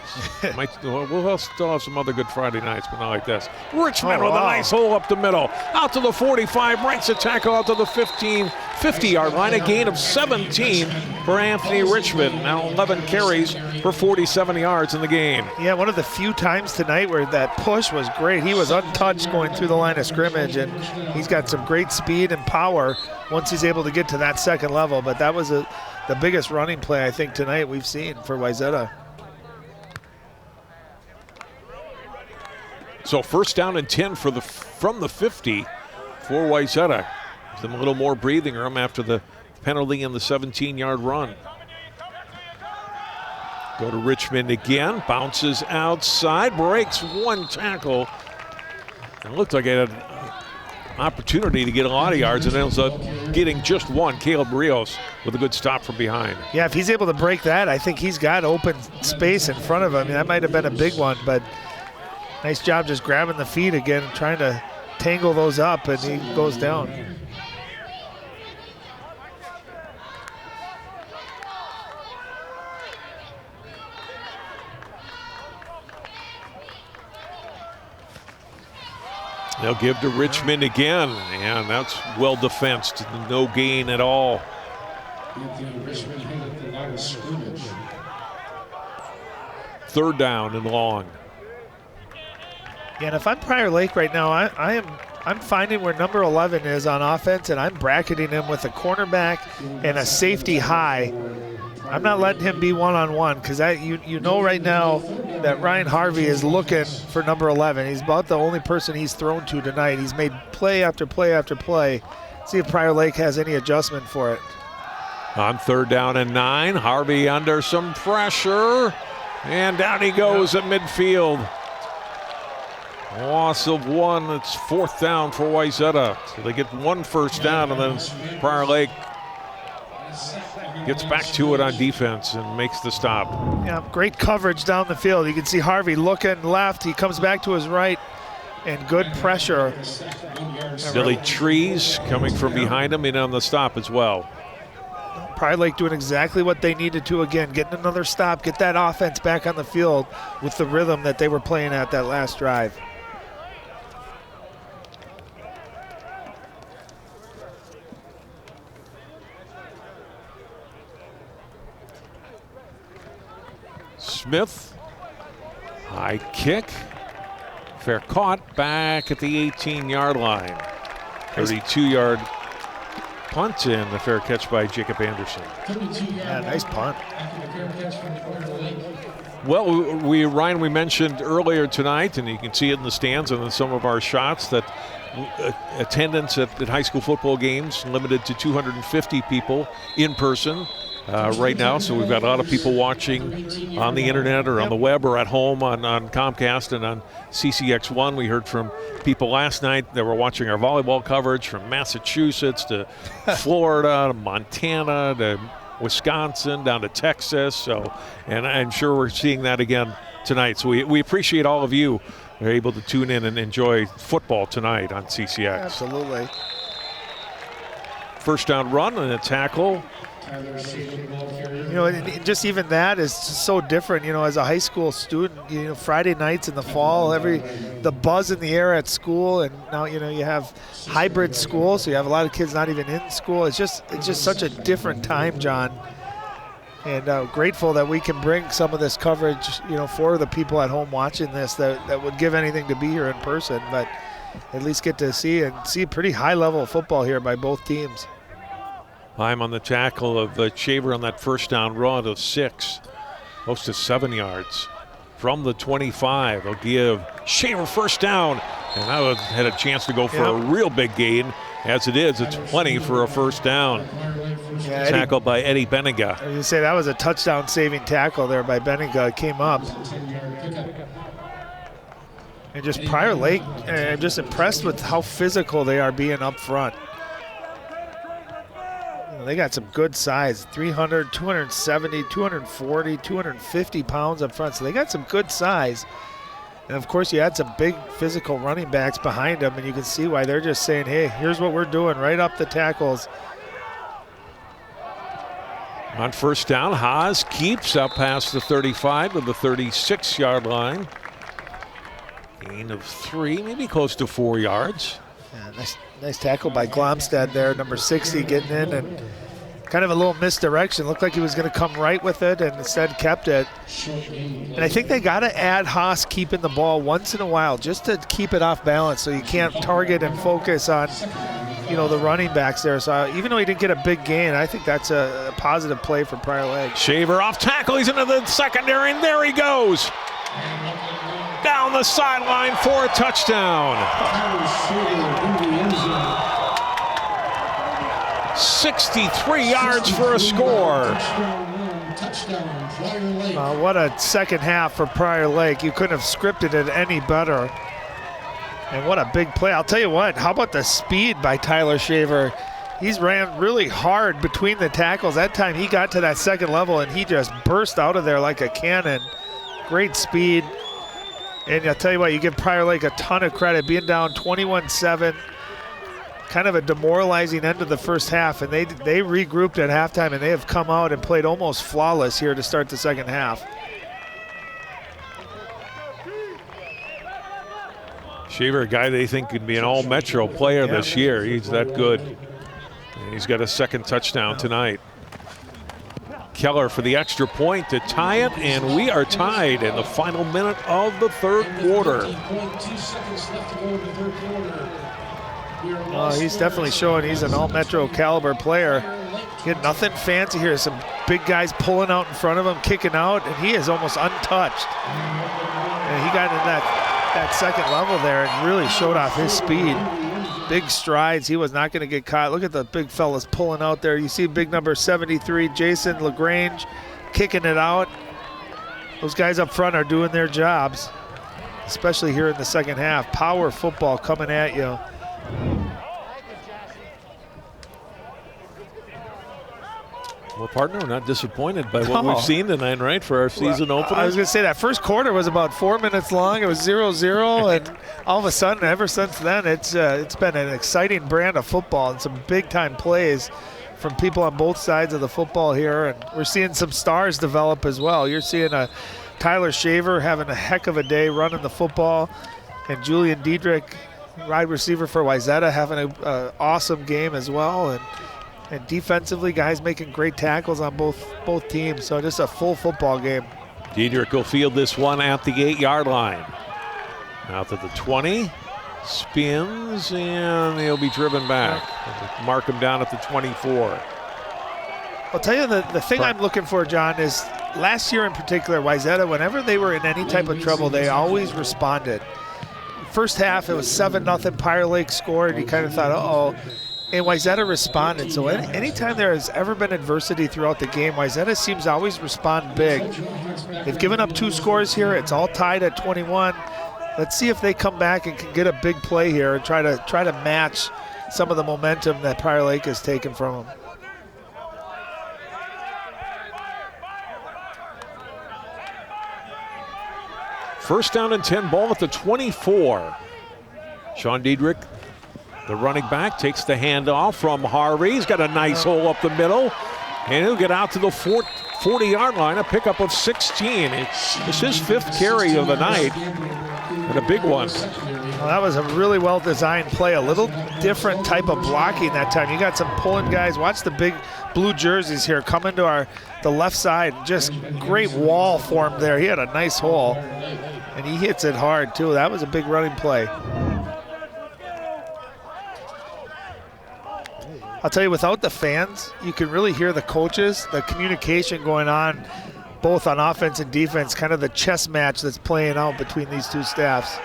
We'll still have some other good Friday nights, but not like this. Richmond with a nice hole up the middle. Out to the 45, breaks a tackle out to the 50-yard line. A gain of 17 for Anthony Richmond. Now 11 carries for 47 yards in the game. Yeah, one of the few times tonight where that push was great. He was untouched going through the line of scrimmage, and he's got some great speed and power once he's able to get to that second level. But that was the biggest running play I think tonight we've seen for Wayzata. So first down and 10 from the 50 for Wayzata. Give them a little more breathing room after the penalty and the 17-yard run. Go to Richmond again, bounces outside, breaks one tackle. It looked like it had an opportunity to get a lot of yards and ends up getting just one. Caleb Rios with a good stop from behind. Yeah, if he's able to break that, I think he's got open space in front of him. I mean, that might have been a big one, but nice job just grabbing the feet again, trying to tangle those up, and he goes down. They'll give to Richmond again, and that's well defensed. No gain at all. Third down and long. Yeah, and if I'm Prior Lake right now, I'm finding where number 11 is on offense, and I'm bracketing him with a cornerback and a safety high. I'm not letting him be one-on-one because you know right now that Ryan Harvey is looking for number 11. He's about the only person he's thrown to tonight. He's made play after play after play. See if Prior Lake has any adjustment for it. On third down and 9, Harvey under some pressure, and down he goes at midfield. Loss of 1. It's fourth down for Wayzata. So they get one first down, and then Prior Lake gets back to it on defense and makes the stop. Yeah, great coverage down the field. You can see Harvey looking left. He comes back to his right, and good pressure. Billy Trees coming from behind him and on the stop as well. Prior Lake doing exactly what they needed to again, getting another stop, get that offense back on the field with the rhythm that they were playing at that last drive. Smith, high kick, fair caught back at the 18-yard line. 32-yard punt and a fair catch by Jacob Anderson. Yeah, nice punt. Well, Ryan, we mentioned earlier tonight, and you can see it in the stands and in some of our shots, that attendance at high school football games limited to 250 people in person. Right now, so we've got a lot of people watching on the internet or on the web or at home on Comcast and on CCX1. We heard from people last night that were watching our volleyball coverage from Massachusetts to Florida to Montana to Wisconsin down to Texas. So, and I'm sure we're seeing that again tonight. So we appreciate all of you who are able to tune in and enjoy football tonight on CCX. Absolutely. First down run and a tackle. You know, and just even that is so different, you know, as a high school student, you know, Friday nights in the fall, the buzz in the air at school, and now, you know, you have hybrid school, so you have a lot of kids not even in school. It's just such a different time, John. And grateful that we can bring some of this coverage, you know, for the people at home watching this that would give anything to be here in person, but at least get to see a pretty high level of football here by both teams. I'm on the tackle of Shaver on that first down run of 6, close to 7 yards. From the 25, they'll give Shaver first down, and that had a chance to go for a real big gain. As it is, it's plenty for a first down. Yeah, Tackled by Eddie Benega. I was going to say that was a touchdown-saving tackle there by Benega. It came up. And just Prior Lake, I'm just impressed with how physical they are being up front. They got some good size, 300, 270, 240, 250 pounds up front. So they got some good size. And, of course, you had some big physical running backs behind them, and you can see why they're just saying, hey, here's what we're doing, right up the tackles. On first down, Haas keeps up past the 35 to the 36-yard line. Gain of 3, maybe close to 4 yards. Yeah, nice tackle by Glomstad there, number 60, getting in, and kind of a little misdirection. Looked like he was going to come right with it, and instead kept it. And I think they got to add Haas keeping the ball once in a while just to keep it off balance, so you can't target and focus on, you know, the running backs there. So even though he didn't get a big gain, I think that's a positive play for Prior Lake. Shaver off tackle. He's into the secondary, and there he goes. Down the sideline for a touchdown. 63 yards for a score. What a second half for Prior Lake. You couldn't have scripted it any better. And what a big play. I'll tell you what, how about the speed by Tyler Shaver? He's ran really hard between the tackles. That time he got to that second level and he just burst out of there like a cannon. Great speed. And I'll tell you what, you give Prior Lake a ton of credit, being down 21-7. Kind of a demoralizing end of the first half, and they regrouped at halftime, and they have come out and played almost flawless here to start the second half. Shaver, a guy they think could be an all-Metro player this year. He's that good. And he's got a second touchdown tonight. Keller for the extra point to tie it, and we are tied in the final minute of the third quarter. He's definitely showing he's an all-Metro caliber player. He had nothing fancy here. Some big guys pulling out in front of him, kicking out, and he is almost untouched. And he got in that second level there and really showed off his speed. Big strides. He was not going to get caught. Look at the big fellas pulling out there. You see big number 73, Jason LaGrange, kicking it out. Those guys up front are doing their jobs, especially here in the second half. Power football coming at you. Well, partner, we're not disappointed by what we've seen tonight, right, for our season opener? I was going to say that first quarter was about 4 minutes long. It was 0-0, and all of a sudden, ever since then, it's been an exciting brand of football and some big-time plays from people on both sides of the football here, and we're seeing some stars develop as well. You're seeing a Tyler Shaver having a heck of a day running the football, and Julian Diedrich, wide receiver for Wayzata, having an awesome game as well, and defensively, guys making great tackles on both teams. So just a full football game. Diedrich will field this one at the 8-yard line. Out to the 20, spins, and he'll be driven back. Mark him down at the 24. I'll tell you the thing I'm looking for, John, is last year in particular, Wayzata, whenever they were in any type of trouble, they always responded. First half, it was 7-0, Prior Lake scored. You kind of thought, uh-oh. And Wayzata responded. So anytime there has ever been adversity throughout the game, Wayzata seems to always respond big. They've given up 2 scores here. It's all tied at 21. Let's see if they come back and can get a big play here and try to match some of the momentum that Prior Lake has taken from them. First down and 10, ball at the 24. Sean Diedrich, the running back, takes the handoff from Harvey. He's got a nice hole up the middle, and he'll get out to the 40-yard line, a pickup of 16. It's his 5th carry of the night, and a big one. Well, that was a really well-designed play, a little different type of blocking that time. You got some pulling guys. Watch the big blue jerseys here coming to the left side. Just great wall formed there. He had a nice hole, and he hits it hard, too. That was a big running play. I'll tell you, without the fans, you can really hear the coaches, the communication going on, both on offense and defense, kind of the chess match that's playing out between these two staffs.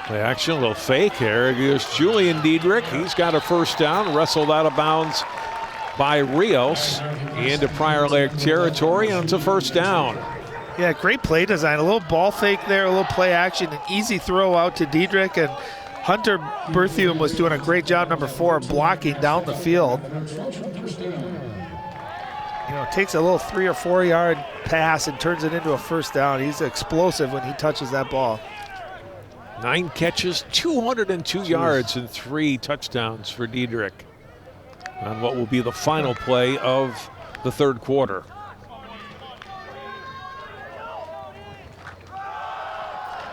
Play action, a little fake here. Here's Julian Diedrich. He's got a first down, wrestled out of bounds by Rios into Prior Lake territory, and it's a first down. Yeah, great play design. A little ball fake there, a little play action, an easy throw out to Diedrich, and Hunter Berthium was doing a great job, number 4, blocking down the field. You know, it takes a little 3 or 4 yard pass and turns it into a first down. He's explosive when he touches that ball. 9 catches, 202 yards, and 3 touchdowns for Diedrich on what will be the final play of the third quarter.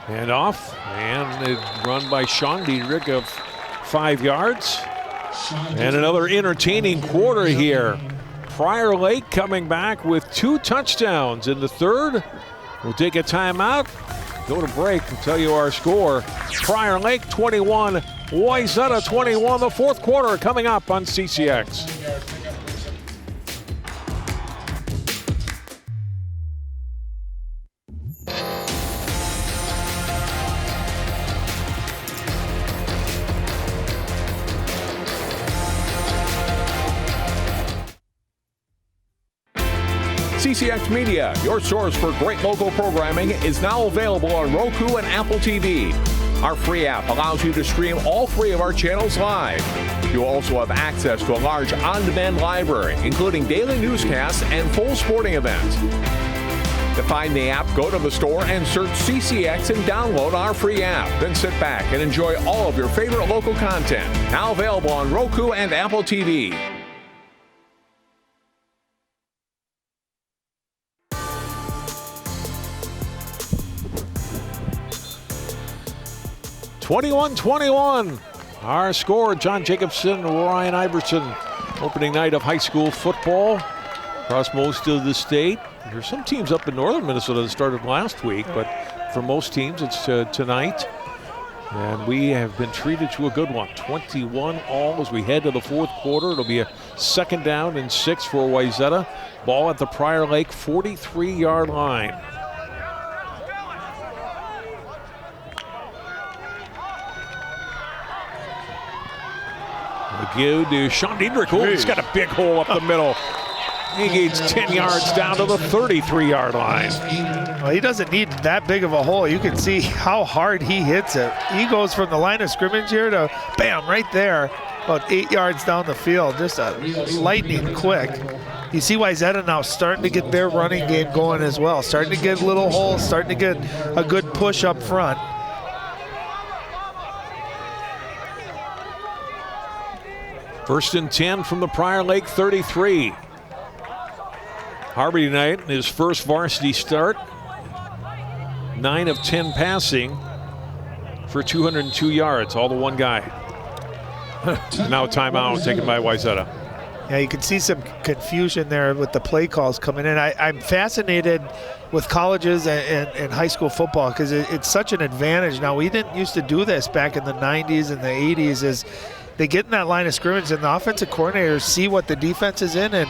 And off, and it run by Sean Diedrich of 5 yards. And another entertaining quarter here. Prior Lake coming back with 2 touchdowns in the third. We'll take a timeout, go to break, and tell you our score. Prior Lake 21, Wayzata 21, the fourth quarter coming up on CCX. CCX Media, your source for great local programming, is now available on Roku and Apple TV. Our free app allows you to stream all 3 of our channels live. You'll also have access to a large on-demand library, including daily newscasts and full sporting events. To find the app, go to the store and search CCX and download our free app. Then sit back and enjoy all of your favorite local content. Now available on Roku and Apple TV. (21-21). Our score, John Jacobson, Ryan Iverson. Opening night of high school football across most of the state. There's some teams up in northern Minnesota that started last week, but for most teams it's tonight. And we have been treated to a good one. 21 all as we head to the fourth quarter. It'll be a 2nd down and 6 for Wayzata. Ball at the Prior Lake 43-yard line. The give to Sean Diedrich. Oh, he's got a big hole up the middle. He gains 10 yards down to the 33-yard line. Well, he doesn't need that big of a hole. You can see how hard he hits it. He goes from the line of scrimmage here to bam, right there, about 8 yards down the field. Just a lightning quick. You see Wayzata now starting to get their running game going as well. Starting to get little holes, starting to get a good push up front. First and 10 from the Prior Lake 33. Harvey tonight, his first varsity start. 9 of 10 passing for 202 yards, all to one guy. Now timeout taken by Wayzata. Yeah, you can see some confusion there with the play calls coming in. I'm fascinated with colleges and high school football because it's such an advantage now. We didn't used to do this back in the 90s and the 80s. Is they get in that line of scrimmage and the offensive coordinators see what the defense is in and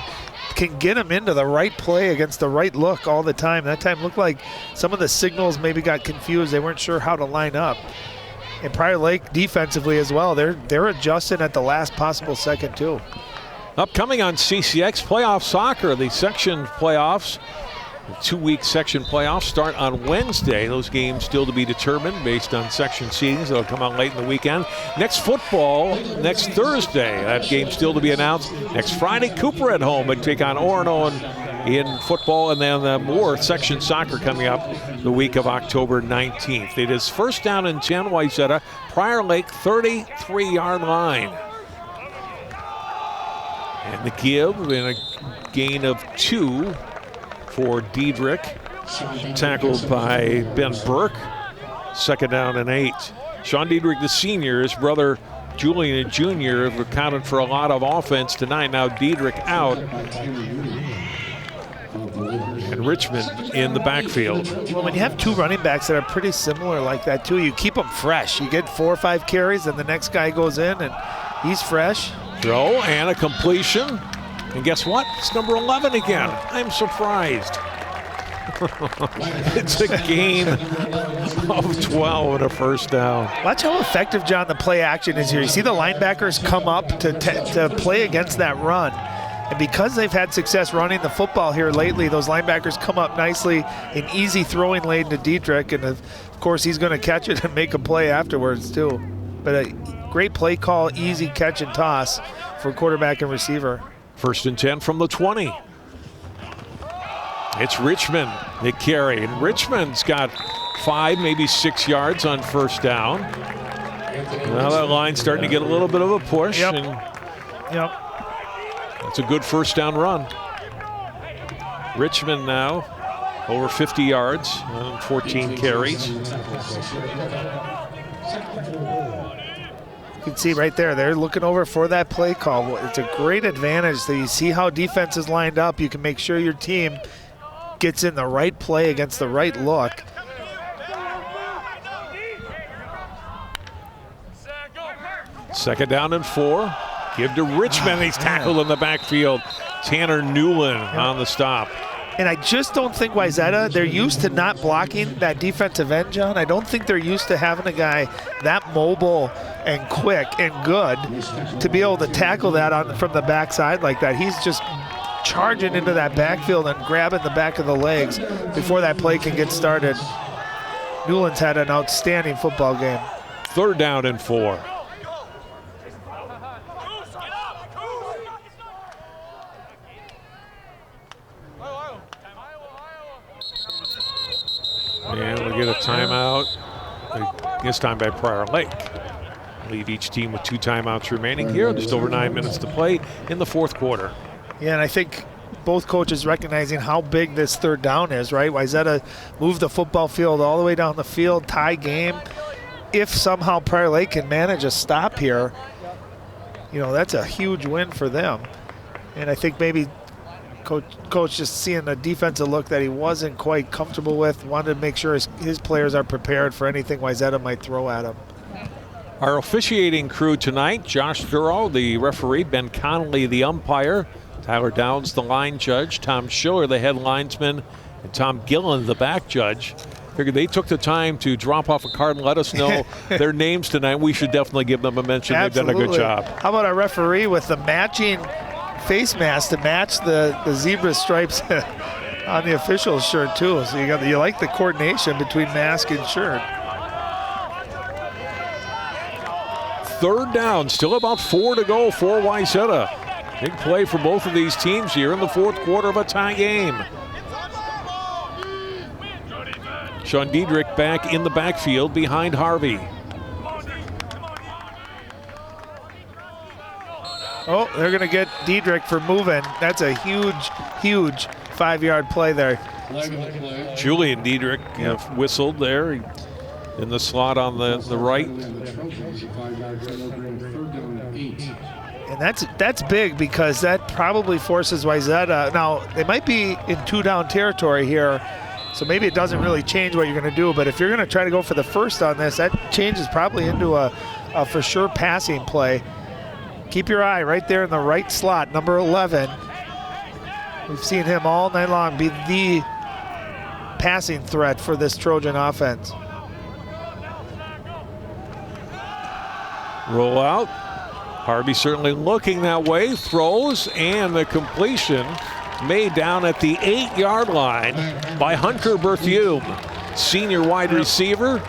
can get them into the right play against the right look all the time. That time looked like some of the signals maybe got confused. They weren't sure how to line up. And Prior Lake defensively as well, they're adjusting at the last possible second too. Upcoming on CCX, playoff soccer, the section playoffs. The 2-week section playoffs start on Wednesday. Those games still to be determined based on section seedings. That'll come out late in the weekend. Next football, next Thursday. That game still to be announced. Next Friday, Cooper at home and take on Orono in football. And then more section soccer coming up the week of October 19th. It is first down and 10, Wayzata. Prior Lake 33-yard line. And the give and a gain of 2 for Diedrich, tackled by Ben Burke. 2nd down and 8. Sean Diedrich, the senior, his brother Julian, the junior, have accounted for a lot of offense tonight. Now Diedrich out. And Richmond in the backfield. Well, when you have 2 running backs that are pretty similar like that too, you keep them fresh. You get 4 or 5 carries and the next guy goes in and he's fresh. Throw and a completion. And guess what? It's number 11 again. I'm surprised. It's a gain of 12 and a first down. Watch how effective, John, the play action is here. You see the linebackers come up to play against that run. And because they've had success running the football here lately, those linebackers come up nicely in easy throwing lane to Diedrich. And, of course, he's going to catch it and make a play afterwards, too. But a great play call, easy catch and toss for quarterback and receiver. First and 10 from the 20. It's Richmond, the carry. And Richmond's got 5, maybe 6 yards on first down. Now that line's starting to get a little bit of a push. Yep. And Yep. it's a good first down run. Richmond now over 50 yards on 14 carries. You can see right there, they're looking over for that play call. It's a great advantage that you see how defense is lined up. You can make sure your team gets in the right play against the right look. Second down and 4. Give to Richmond. He's tackled in the backfield. Tanner Newland on the stop. And I just don't think Wayzata, they're used to not blocking that defensive end, John. I don't think they're used to having a guy that mobile and quick and good to be able to tackle that from the backside like that. He's just charging into that backfield and grabbing the back of the legs before that play can get started. Newland's had an outstanding football game. 3rd down and 4. And we'll get a timeout, this time by Prior Lake. Leave each team with 2 timeouts remaining here. Just over 9 minutes to play in the 4th quarter. Yeah, and I think both coaches recognizing how big this 3rd down is, right? Wayzata moved the football field all the way down the field, tie game. If somehow Prior Lake can manage a stop here, you know, that's a huge win for them. And I think maybe Coach just seeing a defensive look that he wasn't quite comfortable with, wanted to make sure his players are prepared for anything Wayzata might throw at him. Our officiating crew tonight, Josh Thurow, the referee, Ben Connolly, the umpire, Tyler Downs, the line judge, Tom Schiller, the head linesman, and Tom Gillen, the back judge. Figured they took the time to drop off a card and let us know their names tonight. We should definitely give them a mention. Absolutely. They've done a good job. How about our referee with the matching face mask to match the zebra stripes on the official's shirt too? So you like the coordination between mask and shirt. 3rd down, still about 4 to go for Wayzata. Big play for both of these teams here in the 4th quarter of a tie game. Sean Diedrich back in the backfield behind Harvey. Oh, they're going to get Diedrich for moving. That's a huge 5-yard play there. Julian Diedrich whistled there in the slot on the right. And that's big because that probably forces Wayzata. Now, they might be in 2-down territory here, so maybe it doesn't really change what you're going to do. But if you're going to try to go for the first on this, that changes probably into a for sure passing play. Keep your eye right there in the right slot, number 11. We've seen him all night long be the passing threat for this Trojan offense. Roll out. Harvey certainly looking that way. Throws, and the completion made down at the 8-yard line by Hunter Berthume, senior wide receiver.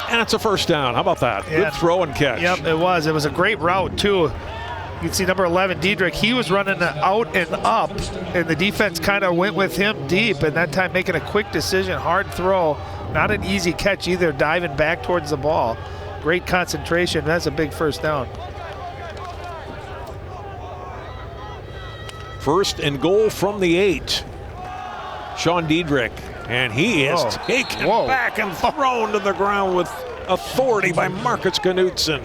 And it's a first down. How about that? Yeah. Good throw and catch. Yep, it was. It was a great route, too. You can see number 11, Diedrich. He was running out and up, and the defense kind of went with him deep, and that time making a quick decision, hard throw. Not an easy catch either, diving back towards the ball. Great concentration. That's a big first down. 1st and goal from the 8. Sean Diedrich. And he is taken back and thrown to the ground with authority by Marcus Knutson.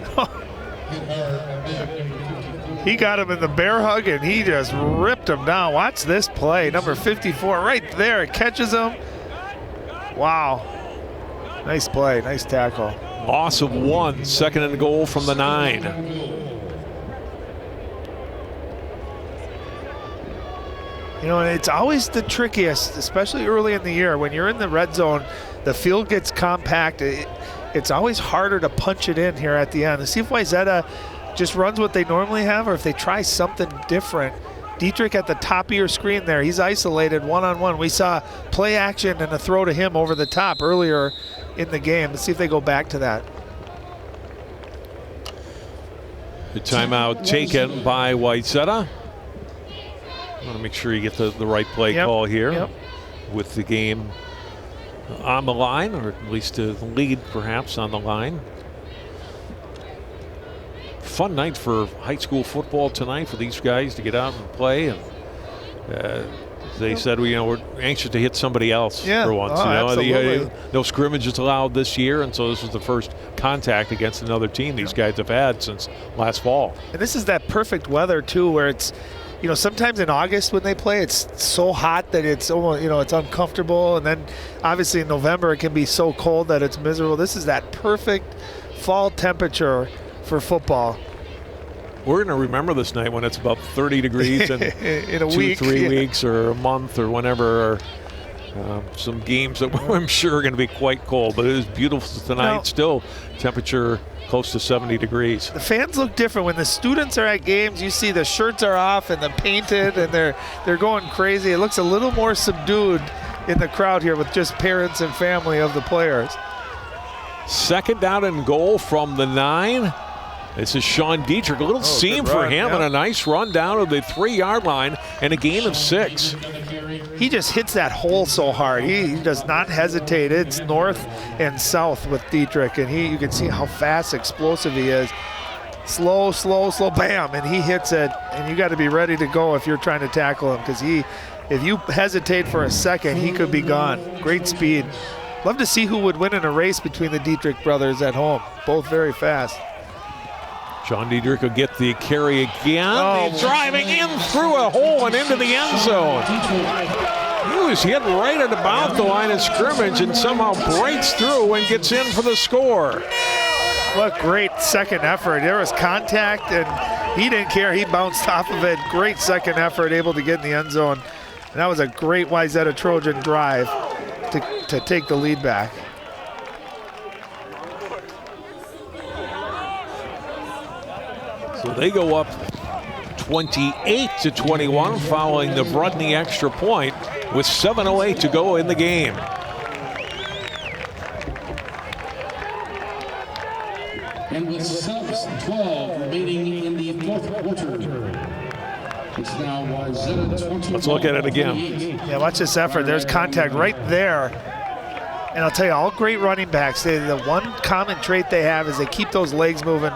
He got him in the bear hug, and he just ripped him down. Watch this play. Number 54 right there. It catches him. Wow. Nice play. Nice tackle. Loss of 1. 2nd and goal from the 9. You know, it's always the trickiest, especially early in the year. When you're in the red zone, the field gets compact. It's always harder to punch it in here at the end. Let's see if Wayzata just runs what they normally have or if they try something different. Diedrich at the top of your screen there. He's isolated one-on-one. We saw play action and a throw to him over the top earlier in the game. Let's see if they go back to that. The timeout taken by Wayzata. I want to make sure you get the right play call here with the game on the line, or at least the lead perhaps on the line. Fun night for high school football tonight for these guys to get out and play. And they said, we're anxious to hit somebody else for once. Absolutely. No scrimmages allowed this year, and so this was the first contact against another team these guys have had since last fall. And this is that perfect weather too, where it's, sometimes in August when they play, it's so hot that it's almost, it's uncomfortable. And then obviously in November, it can be so cold that it's miserable. This is that perfect fall temperature for football. We're going to remember this night when it's about 30 degrees in, in a 2-3 weeks or a month or whenever Some games that I'm sure are going to be quite cold, but it is beautiful tonight. Now, still temperature close to 70 degrees. The fans look different. When the students are at games, you see the shirts are off and they're painted and they're going crazy. It looks a little more subdued in the crowd here with just parents and family of the players. Second down and goal from the 9. This is Sean Dietrich. A little seam for him, and a nice run down to the 3-yard line and a gain of 6. He just hits that hole so hard. He does not hesitate. It's north and south with Dietrich, and you can see how fast, explosive he is. Slow, bam, and he hits it, and you got to be ready to go if you're trying to tackle him, because if you hesitate for a second, he could be gone. Great speed. Love to see who would win in a race between the Dietrich brothers at home. Both very fast. Sean Dietrich will get the carry again. He's driving in through a hole and into the end zone. He was hit right at about the line of scrimmage and somehow breaks through and gets in for the score. What great second effort. There was contact and he didn't care. He bounced off of it. Great second effort, able to get in the end zone. And that was a great Wayzata Trojan drive to take the lead back. So they go up 28-21 following the Brudney extra point with 7:08 to go in the game. And with subs 12 remaining in the fourth quarter, it's now Wayzata 21. Let's look at it again. Yeah, watch this effort. There's contact right there. And I'll tell you, all great running backs, the one common trait they have is they keep those legs moving.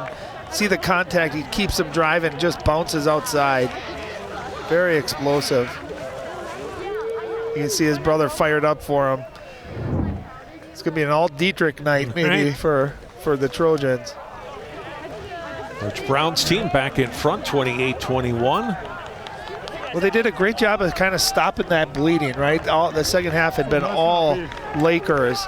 See the contact, he keeps them driving, just bounces outside. Very explosive. You can see his brother fired up for him. It's gonna be an all Dietrich night maybe for the Trojans. Coach Brown's team back in front, 28-21. Well, they did a great job of kind of stopping that bleeding, right? The second half had been all Lakers.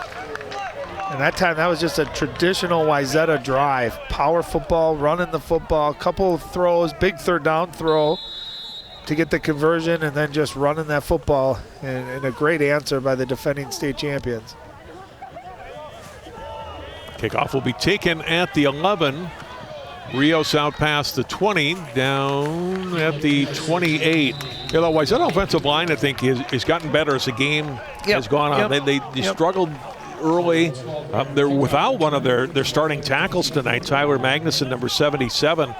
And that time, that was just a traditional Wayzata drive. Power football, running the football, couple of throws, big third down throw to get the conversion, and then just running that football. And a great answer by the defending state champions. Kickoff will be taken at the 11. Rios out past the 20, down at the 28. Otherwise, that offensive line, I think, has gotten better as the game has gone on. They struggled early. They're without one of their starting tackles tonight, Tyler Magnuson, number 77.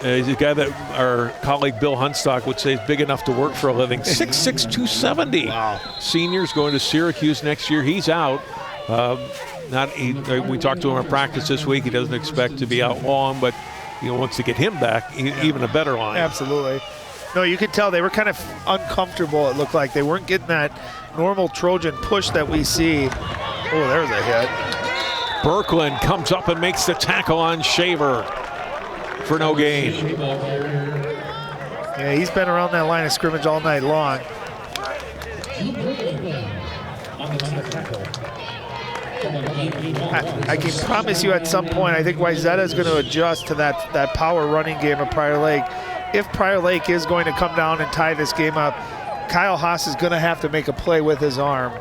He's a guy that our colleague Bill Hunstock would say is big enough to work for a living. 6'6", 270. Wow. Senior's going to Syracuse next year. He's out. We talked to him in practice this week. He doesn't expect to be out long, but he wants to get him back, even a better line. Absolutely. No, you could tell they were kind of uncomfortable, it looked like. They weren't getting that normal Trojan push that we see. Oh, there's a hit. Birkeland comes up and makes the tackle on Shaver for no gain. Yeah, he's been around that line of scrimmage all night long. I can promise you at some point, I think Wayzata is going to adjust to that power running game of Prior Lake. If Prior Lake is going to come down and tie this game up, Kyle Haas is going to have to make a play with his arm.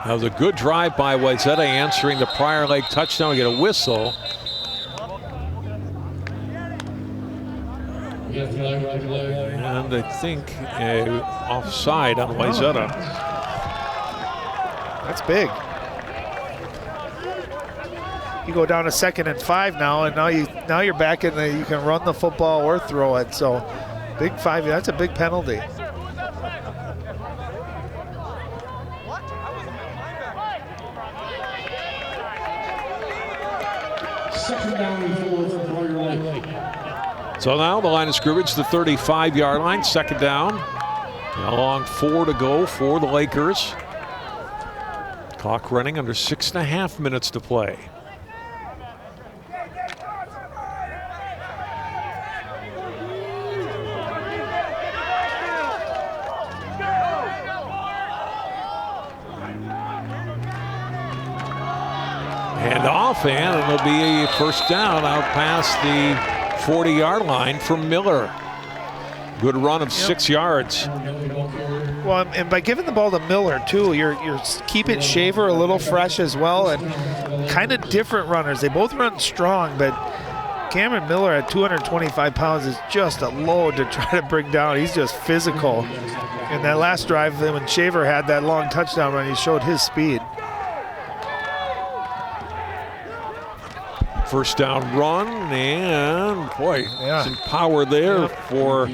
That was a good drive by Wayzata, answering the Prior Lake touchdown. We get a whistle. And I think offside on Wayzata. That's big. You go down to 2nd and 5 now, and now you're back in you can run the football or throw it. So big 5. That's a big penalty. So now the line of scrimmage, the 35-yard line, 2nd down. A long 4 to go for the Lakers. Clock running under 6.5 minutes to play. Standoff, and it'll be a first down out past the 40-yard line for Miller. Good run of 6 yards. Well, and by giving the ball to Miller, too, you're keeping Shaver a little fresh as well, and kind of different runners. They both run strong, but Cameron Miller at 225 pounds is just a load to try to bring down. He's just physical. And that last drive, when Shaver had that long touchdown run, he showed his speed. First down run, and boy, some power there for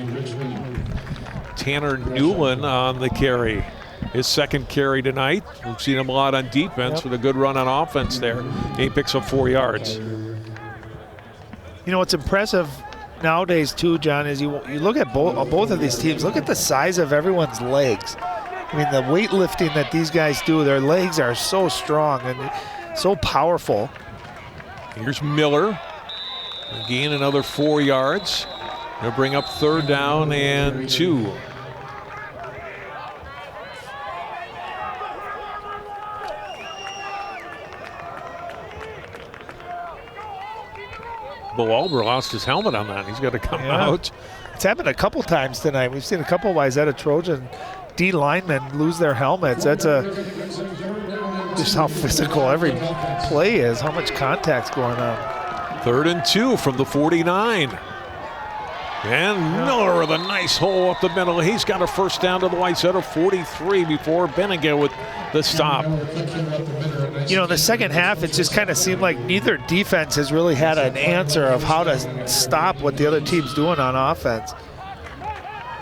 Tanner Newland on the carry. His second carry tonight. We've seen him a lot on defense with a good run on offense there. He picks up 4 yards. You know what's impressive nowadays too, John, is you look at both of these teams. Look at the size of everyone's legs. I mean, the weightlifting that these guys do, their legs are so strong and so powerful. Here's Miller. Gain another 4 yards. They'll bring up third down and 2. Bo Alber lost his helmet on that. He's got to come out. It's happened a couple times tonight. We've seen a couple of Wayzata Trojan D linemen lose their helmets. That's just how physical every play is, how much contact's going on. 3rd and 2 from the 49. And Miller with a nice hole up the middle. He's got a first down to the Wayzata 43 before Bennigan with the stop. You know, in the second half, it just kind of seemed like neither defense has really had an answer of how to stop what the other team's doing on offense.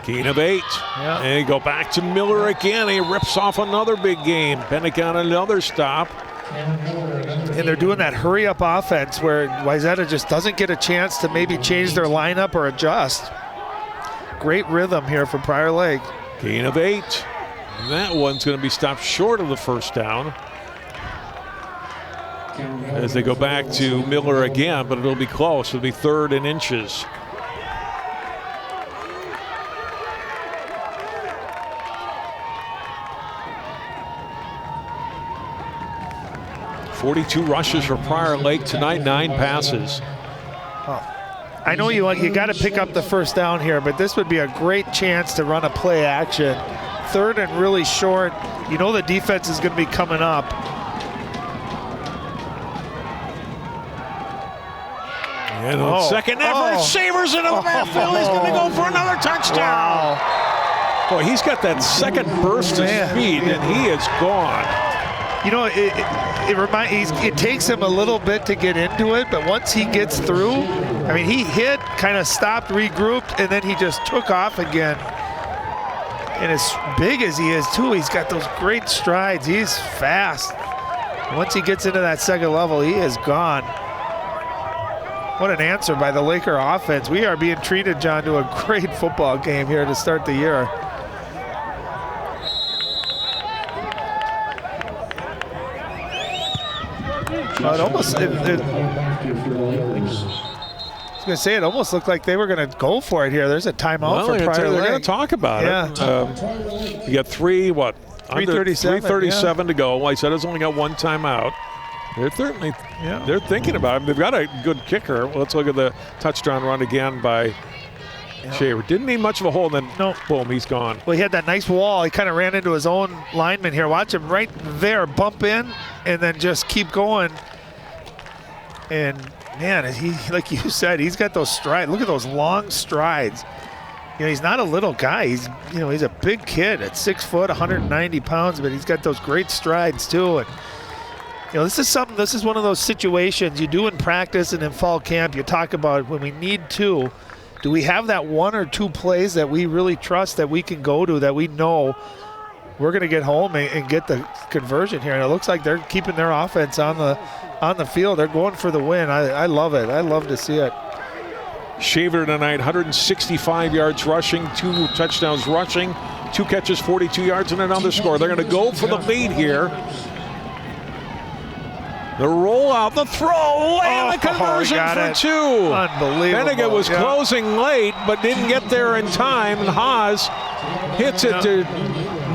Gain of 8. Yeah. And go back to Miller again. He rips off another big game. Bennigan another stop. And they're doing that hurry-up offense where Wayzata just doesn't get a chance to maybe change their lineup or adjust. Great rhythm here for Prior Lake. Gain of 8. And that one's going to be stopped short of the first down. As they go back to Miller again, but it'll be close. It'll be 3rd and inches. .42 rushes for Prior Lake tonight, 9 passes. I know you got to pick up the first down here, but this would be a great chance to run a play action. 3rd and really short. You know the defense is going to be coming up. And second effort, Shavers into the backfield. He's going to go for another touchdown. Wow. Boy, he's got that second burst of speed, and he is gone. You know, it takes him a little bit to get into it, but once he gets through, I mean, he hit, kind of stopped, regrouped, and then he just took off again. And as big as he is, too, he's got those great strides. He's fast. Once he gets into that second level, he is gone. What an answer by the Laker offense. We are being treated, John, to a great football game here to start the year. It almost, I was going to say, it almost looked like they were going to go for it here. There's a timeout for Prior Lake. They're going to talk about it. You got 3:37 to go. Wayzata's only got 1 timeout. They're certainly, they're thinking about it. They've got a good kicker. Let's look at the touchdown run again by Shaver. Didn't need much of a hole, then boom, he's gone. Well, he had that nice wall. He kind of ran into his own lineman here. Watch him right there bump in and then just keep going. And man, he, like you said, he's got those strides. Look at those long strides. You know, he's not a little guy. He's a big kid at 6 foot, 190 pounds, but he's got those great strides too. And this is one of those situations you do in practice and in fall camp. You talk about when we need to. Do we have that 1 or 2 plays that we really trust that we can go to, that we know we're going to get home and get the conversion here? And it looks like they're keeping their offense on the field. They're going for the win. I love it. I love to see it. Shaver tonight, 165 yards rushing, 2 touchdowns rushing, 2 catches, 42 yards, and another score. They're going to go for the lead here. The rollout, the throw, and the conversion for 2. Unbelievable. Bennigan was closing late, but didn't get there in time, and Haas hits it to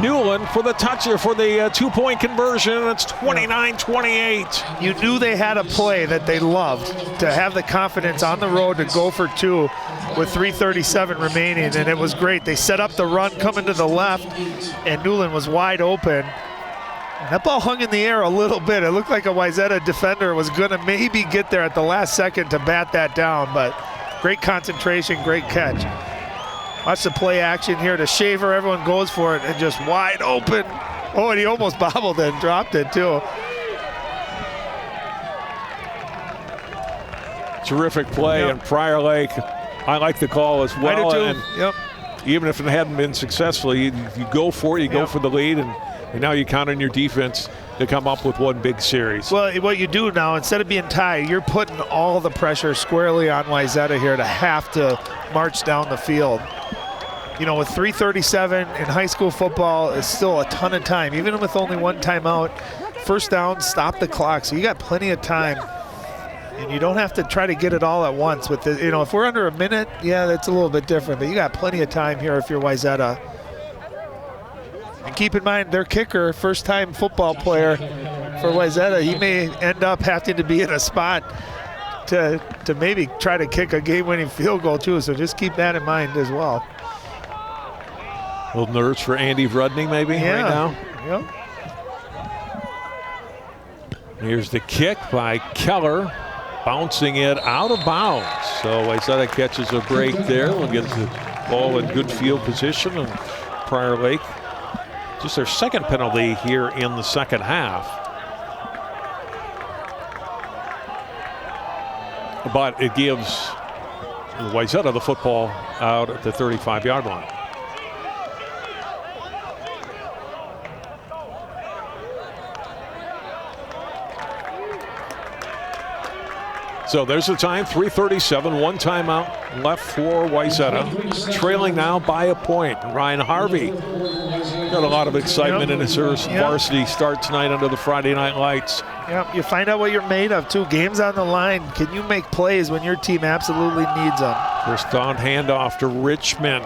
Newland for the for the 2-point conversion, and it's 29-28. You knew they had a play that they loved, to have the confidence on the road to go for 2 with 3:37 remaining, and it was great. They set up the run coming to the left, and Newland was wide open. And that ball hung in the air a little bit. It looked like a Wayzata defender was going to maybe get there at the last second to bat that down, but great concentration, great catch. Watch the play action here to Shaver. Everyone goes for it and just wide open. Oh, and he almost bobbled it and dropped it too. Terrific play, Yep. and Prior Lake, I like the call as well. I do too. And Yep. even if it hadn't been successful, you go for it, you go Yep. for the lead, and now you count on your defense to come up with one big series. Well, what you do now, instead of being tied, you're putting all the pressure squarely on Wayzata here to have to march down the field. You know, with 3:37 in high school football, it's still a ton of time. Even with only one timeout, first down, stop the clock. So you got plenty of time. And you don't have to try to get it all at once. With the, you know, if we're under a minute, yeah, that's a little bit different. But you got plenty of time here if you're Wayzata. And keep in mind, their kicker, first-time football player for Wayzata, he may end up having to be in a spot to maybe try to kick a game-winning field goal too. So just keep that in mind as well. A little nerves for Andy Rudney maybe right now. Yep. Here's the kick by Keller, bouncing it out of bounds. So Wayzata catches a break there. They'll get the ball in good field position, and Prior Lake, just their second penalty here in the second half. But it gives Wayzata the football out at the 35-yard line. So there's the time, 3:37, one timeout left for Wayzata, trailing now by a point. Ryan Harvey got a lot of excitement in his varsity start tonight under the Friday night lights. Yep, you find out what you're made of too. Games on the line. Can you make plays when your team absolutely needs them? First down handoff to Richmond.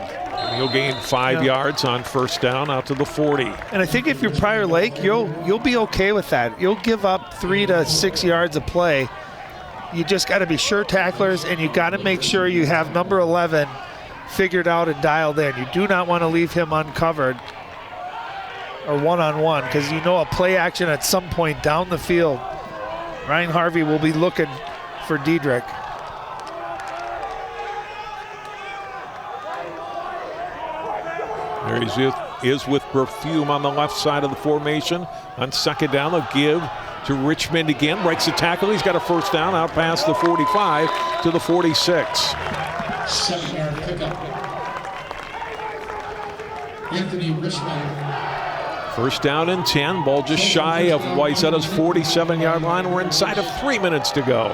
He'll gain 5 yards on first down out to the 40. And I think if you're Prior Lake, you'll be okay with that. You'll give up 3 to 6 yards of play. You just got to be sure tacklers, and you got to make sure you have number 11 figured out and dialed in. You do not want to leave him uncovered or one-on-one, because you know a play action at some point down the field. Ryan Harvey will be looking for Diedrich. There he is with Perfume on the left side of the formation. On second down, they'll give to Richmond again. Breaks the tackle. He's got a first down out past the 45 to the 46. 7-yard pickup. Anthony Richmond. First down and 10. Ball just shy of Wayzata's 47-yard line. We're inside of 3 minutes to go.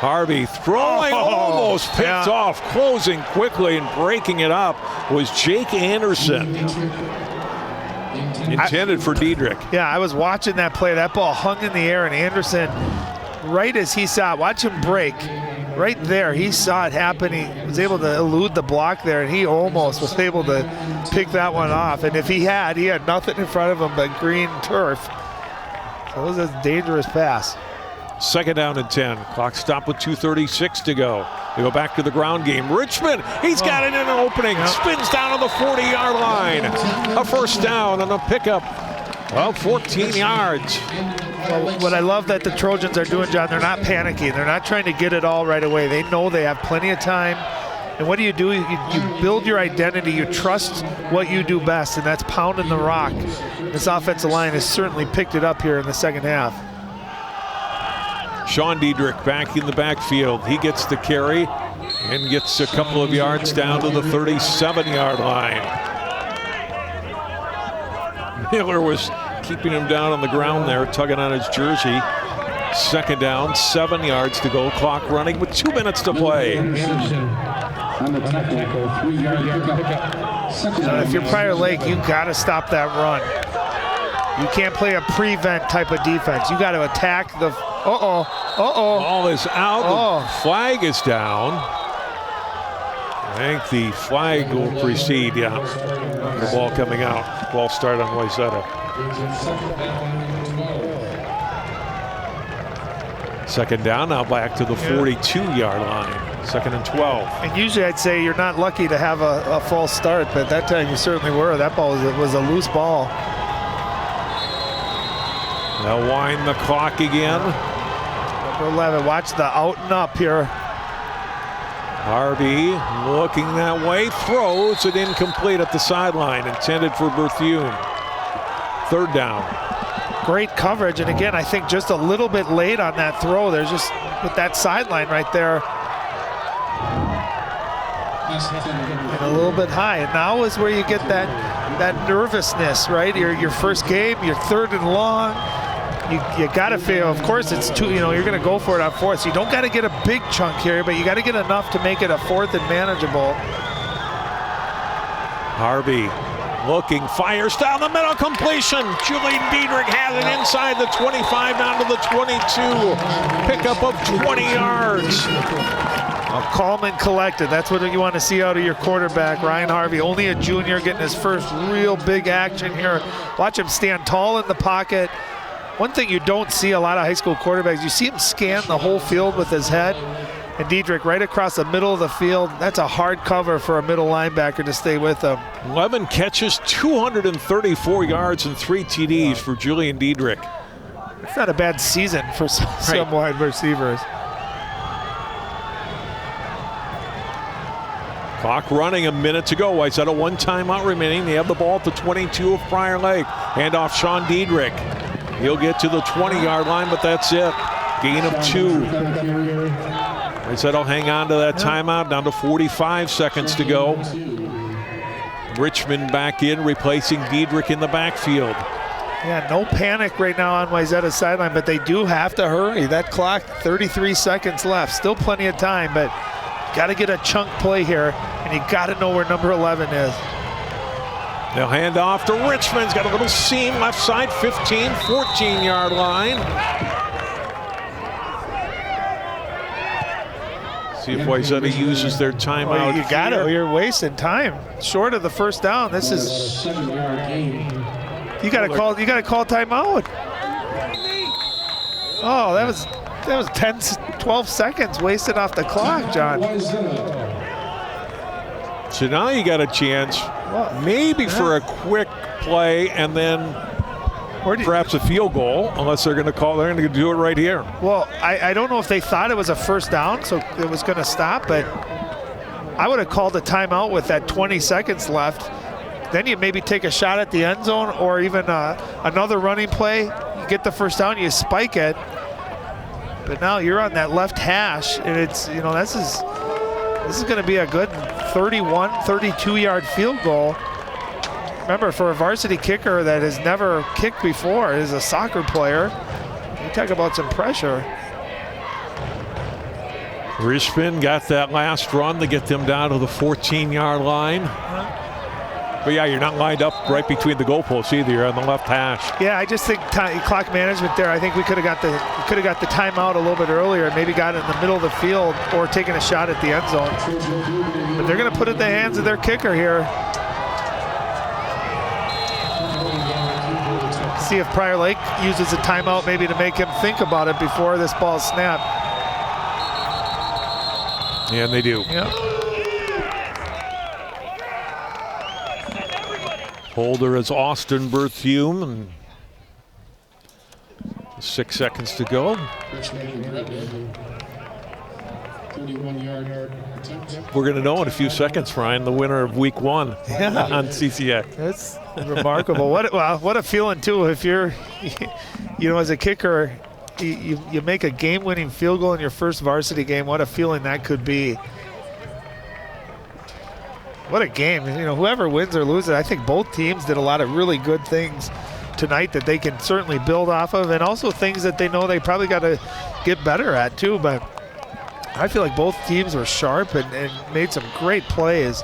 Harvey throwing, almost picked off. Closing quickly and breaking it up was Jake Anderson. Intended for Diedrich. Yeah, I was watching that play. That ball hung in the air, and Anderson, right as he saw it, watch him break. Right there, he saw it happen. He was able to elude the block there, and he almost was able to pick that one off. And if he had nothing in front of him but green turf. So it was a dangerous pass. Second down and 10. Clock stopped with 2:36 to go. They go back to the ground game. Richmond, he's got it in an opening. Spins down on the 40-yard line. A first down and a pickup of 14 yards. Well, what I love that the Trojans are doing, John, they're not panicking. They're not trying to get it all right away. They know they have plenty of time. And what do? You build your identity. You trust what you do best, and that's pounding the rock. This offensive line has certainly picked it up here in the second half. Sean Diedrich back in the backfield. He gets the carry and gets a couple of yards down to the 37-yard line. Miller was keeping him down on the ground there, tugging on his jersey. Second down, 7 yards to go. Clock running with 2 minutes to play. If you're Prior Lake, you got to stop that run. You can't play a prevent type of defense. You got to attack the. Ball is out. The flag is down. I think the flag will precede, the ball coming out. Ball start on Wayzata. Second down, now back to the 42-yard line. 2nd and 12. And usually I'd say you're not lucky to have a false start, but that time you certainly were. That ball was a loose ball. They'll wind the clock again. Number 11, watch the out and up here. Harvey looking that way, throws it incomplete at the sideline, intended for Berthune. 3rd down. Great coverage, and again, I think just a little bit late on that throw. There's just with that sideline right there. And a little bit high, and now is where you get that nervousness, right? Your first game, your 3rd and long. You got to feel, of course, it's two. You're going to go for it on 4th. So you don't got to get a big chunk here, but you got to get enough to make it a 4th and manageable. Harvey looking, fires down the middle, completion. Julian Diedrich has it inside the 25 down to the 22. Pickup of 20 yards. Calm and collected. That's what you want to see out of your quarterback, Ryan Harvey. Only a junior getting his first real big action here. Watch him stand tall in the pocket. One thing you don't see a lot of high school quarterbacks, you see him scan the whole field with his head. And Diedrich right across the middle of the field. That's a hard cover for a middle linebacker to stay with him. 11 catches, 234 yards, and 3 TDs for Julian Diedrich. It's not a bad season for some wide receivers. Clock running, a minute to go. Wayzata 1 timeout remaining. They have the ball at the 22 of Prior Lake. Hand off Sean Diedrich. He'll get to the 20-yard line, but that's it. Gain of 2. Wayzata will hang on to that timeout, down to 45 seconds to go. Richmond back in, replacing Diedrich in the backfield. Yeah, no panic right now on Wayzata's sideline, but they do have to hurry. That clock, 33 seconds left. Still plenty of time, but got to get a chunk play here, and you got to know where number 11 is. They'll hand off to Richmond's got a little seam left side, 15, 14-yard line. See if Wayzata uses their timeout. Well, you got to. You're wasting time. Short of the first down. This is. You got to call. You got to call timeout. Oh, that was 10, 12 seconds wasted off the clock, John. So now you got a chance, maybe for a quick play, and then perhaps a field goal, unless they're going to call. They're going to do it right here. Well, I don't know if they thought it was a first down, so it was going to stop, but I would have called a timeout with that 20 seconds left. Then you maybe take a shot at the end zone, or even another running play. You get the first down, you spike it. But now you're on that left hash, and it's, this is going to be a good 31, 32-yard field goal. Remember, for a varsity kicker that has never kicked before, is a soccer player, you talk about some pressure. Richmond got that last run to get them down to the 14-yard line. But yeah, you're not lined up right between the goalposts either. You're on the left hash. Yeah, I just think clock management there. I think we could have got the timeout a little bit earlier, and maybe got it in the middle of the field or taken a shot at the end zone. But they're going to put it in the hands of their kicker here. See if Prior Lake uses a timeout maybe to make him think about it before this ball is snapped. Yeah, and they do. Yep. Holder is Austin Berthume, and 6 seconds to go. We're going to know in a few seconds, Ryan, the winner of week 1 on CCX. That's remarkable. What a feeling, too, if you're, as a kicker, you make a game-winning field goal in your first varsity game. What a feeling that could be. What a game. Whoever wins or loses, I think both teams did a lot of really good things tonight that they can certainly build off of, and also things that they know they probably got to get better at, too. But I feel like both teams were sharp and made some great plays.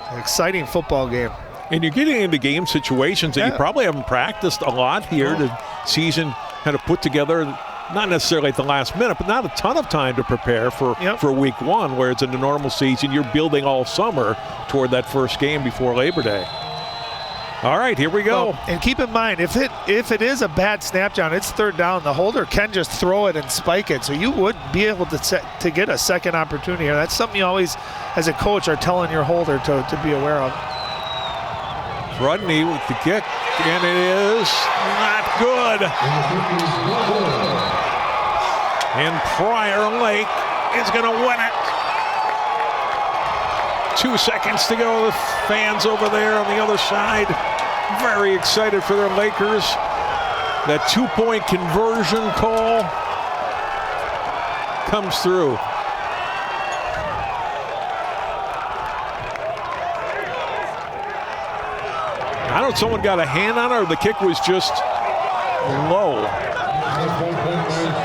An exciting football game. And you're getting into game situations that you probably haven't practiced a lot here. The season kind of put together, not necessarily at the last minute, but not a ton of time to prepare for week one, whereas in the normal season, you're building all summer toward that first game before Labor Day. All right, here we go. Well, and keep in mind, if it is a bad snap, John, it's third down. The holder can just throw it and spike it, so you would be able to get a second opportunity here. That's something you always, as a coach, are telling your holder to be aware of. Rudney with the kick, and it is not good. And Prior Lake is going to win it. 2 seconds to go. The fans over there on the other side, very excited for their Lakers. That 2-point conversion call comes through. I don't know if someone got a hand on it or the kick was just low.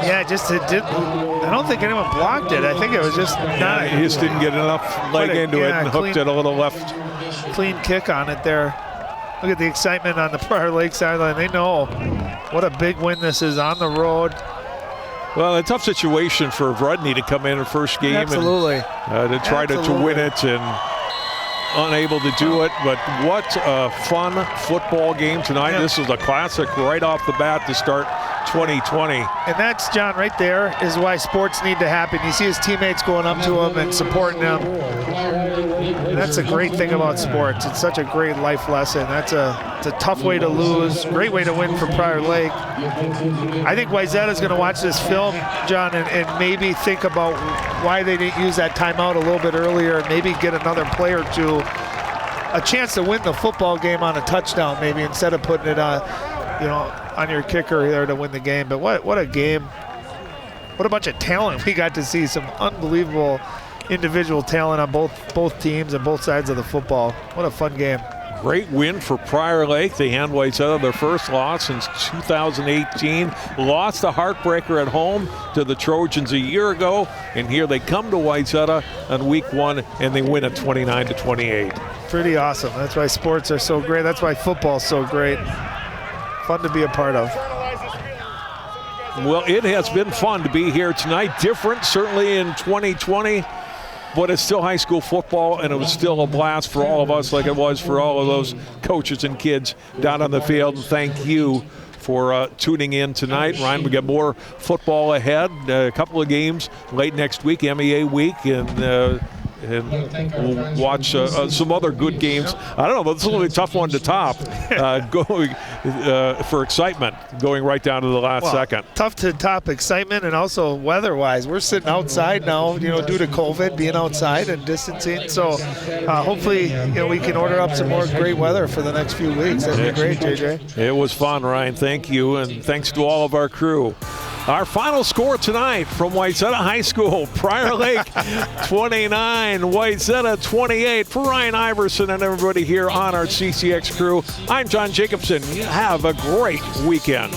Yeah, I don't think anyone blocked it. I think it was just not. He just didn't get enough leg into it and hooked it a little left. Clean kick on it there. Look at the excitement on the Prior Lake sideline. They know what a big win this is on the road. Well, a tough situation for Rudney to come in the first game and to try to win it, and unable to do it. But what a fun football game tonight. This is a classic right off the bat to start 2020. And that's, John, right there is why sports need to happen. You see his teammates going up to him and supporting him. And that's a great thing about sports. It's such a great life lesson. It's a tough way to lose. Great way to win for Prior Lake. I think Wayzata is going to watch this film, John, and maybe think about why they didn't use that timeout a little bit earlier, and maybe get another play or two a chance to win the football game on a touchdown, maybe, instead of putting it on, on your kicker there to win the game. But what a game. What a bunch of talent we got to see. Some unbelievable individual talent on both teams and both sides of the football. What a fun game. Great win for Prior Lake. They hand Wayzata their first loss since 2018. Lost a heartbreaker at home to the Trojans a year ago, and here they come to Wayzata on week one, and they win at 29-28. Pretty awesome. That's why sports are so great. That's why football's so great. Fun to be a part of. Well, it has been fun to be here tonight. Different, certainly, in 2020. But it's still high school football, and it was still a blast for all of us, like it was for all of those coaches and kids down on the field. And thank you for tuning in tonight. Ryan, we got more football ahead. A couple of games late next week, MEA week, and we'll watch some other good games. I don't know, but this is a really tough one to top going for excitement, going right down to the last second. Tough to top excitement, and also weather-wise. We're sitting outside now, due to COVID, being outside and distancing. So hopefully, we can order up some more great weather for the next few weeks. That'd be great, JJ. It was fun, Ryan. Thank you, and thanks to all of our crew. Our final score tonight from Wayzata High School, Prior Lake 29, Wayzata 28. For Ryan Iverson and everybody here on our CCX crew, I'm John Jacobson. You have a great weekend.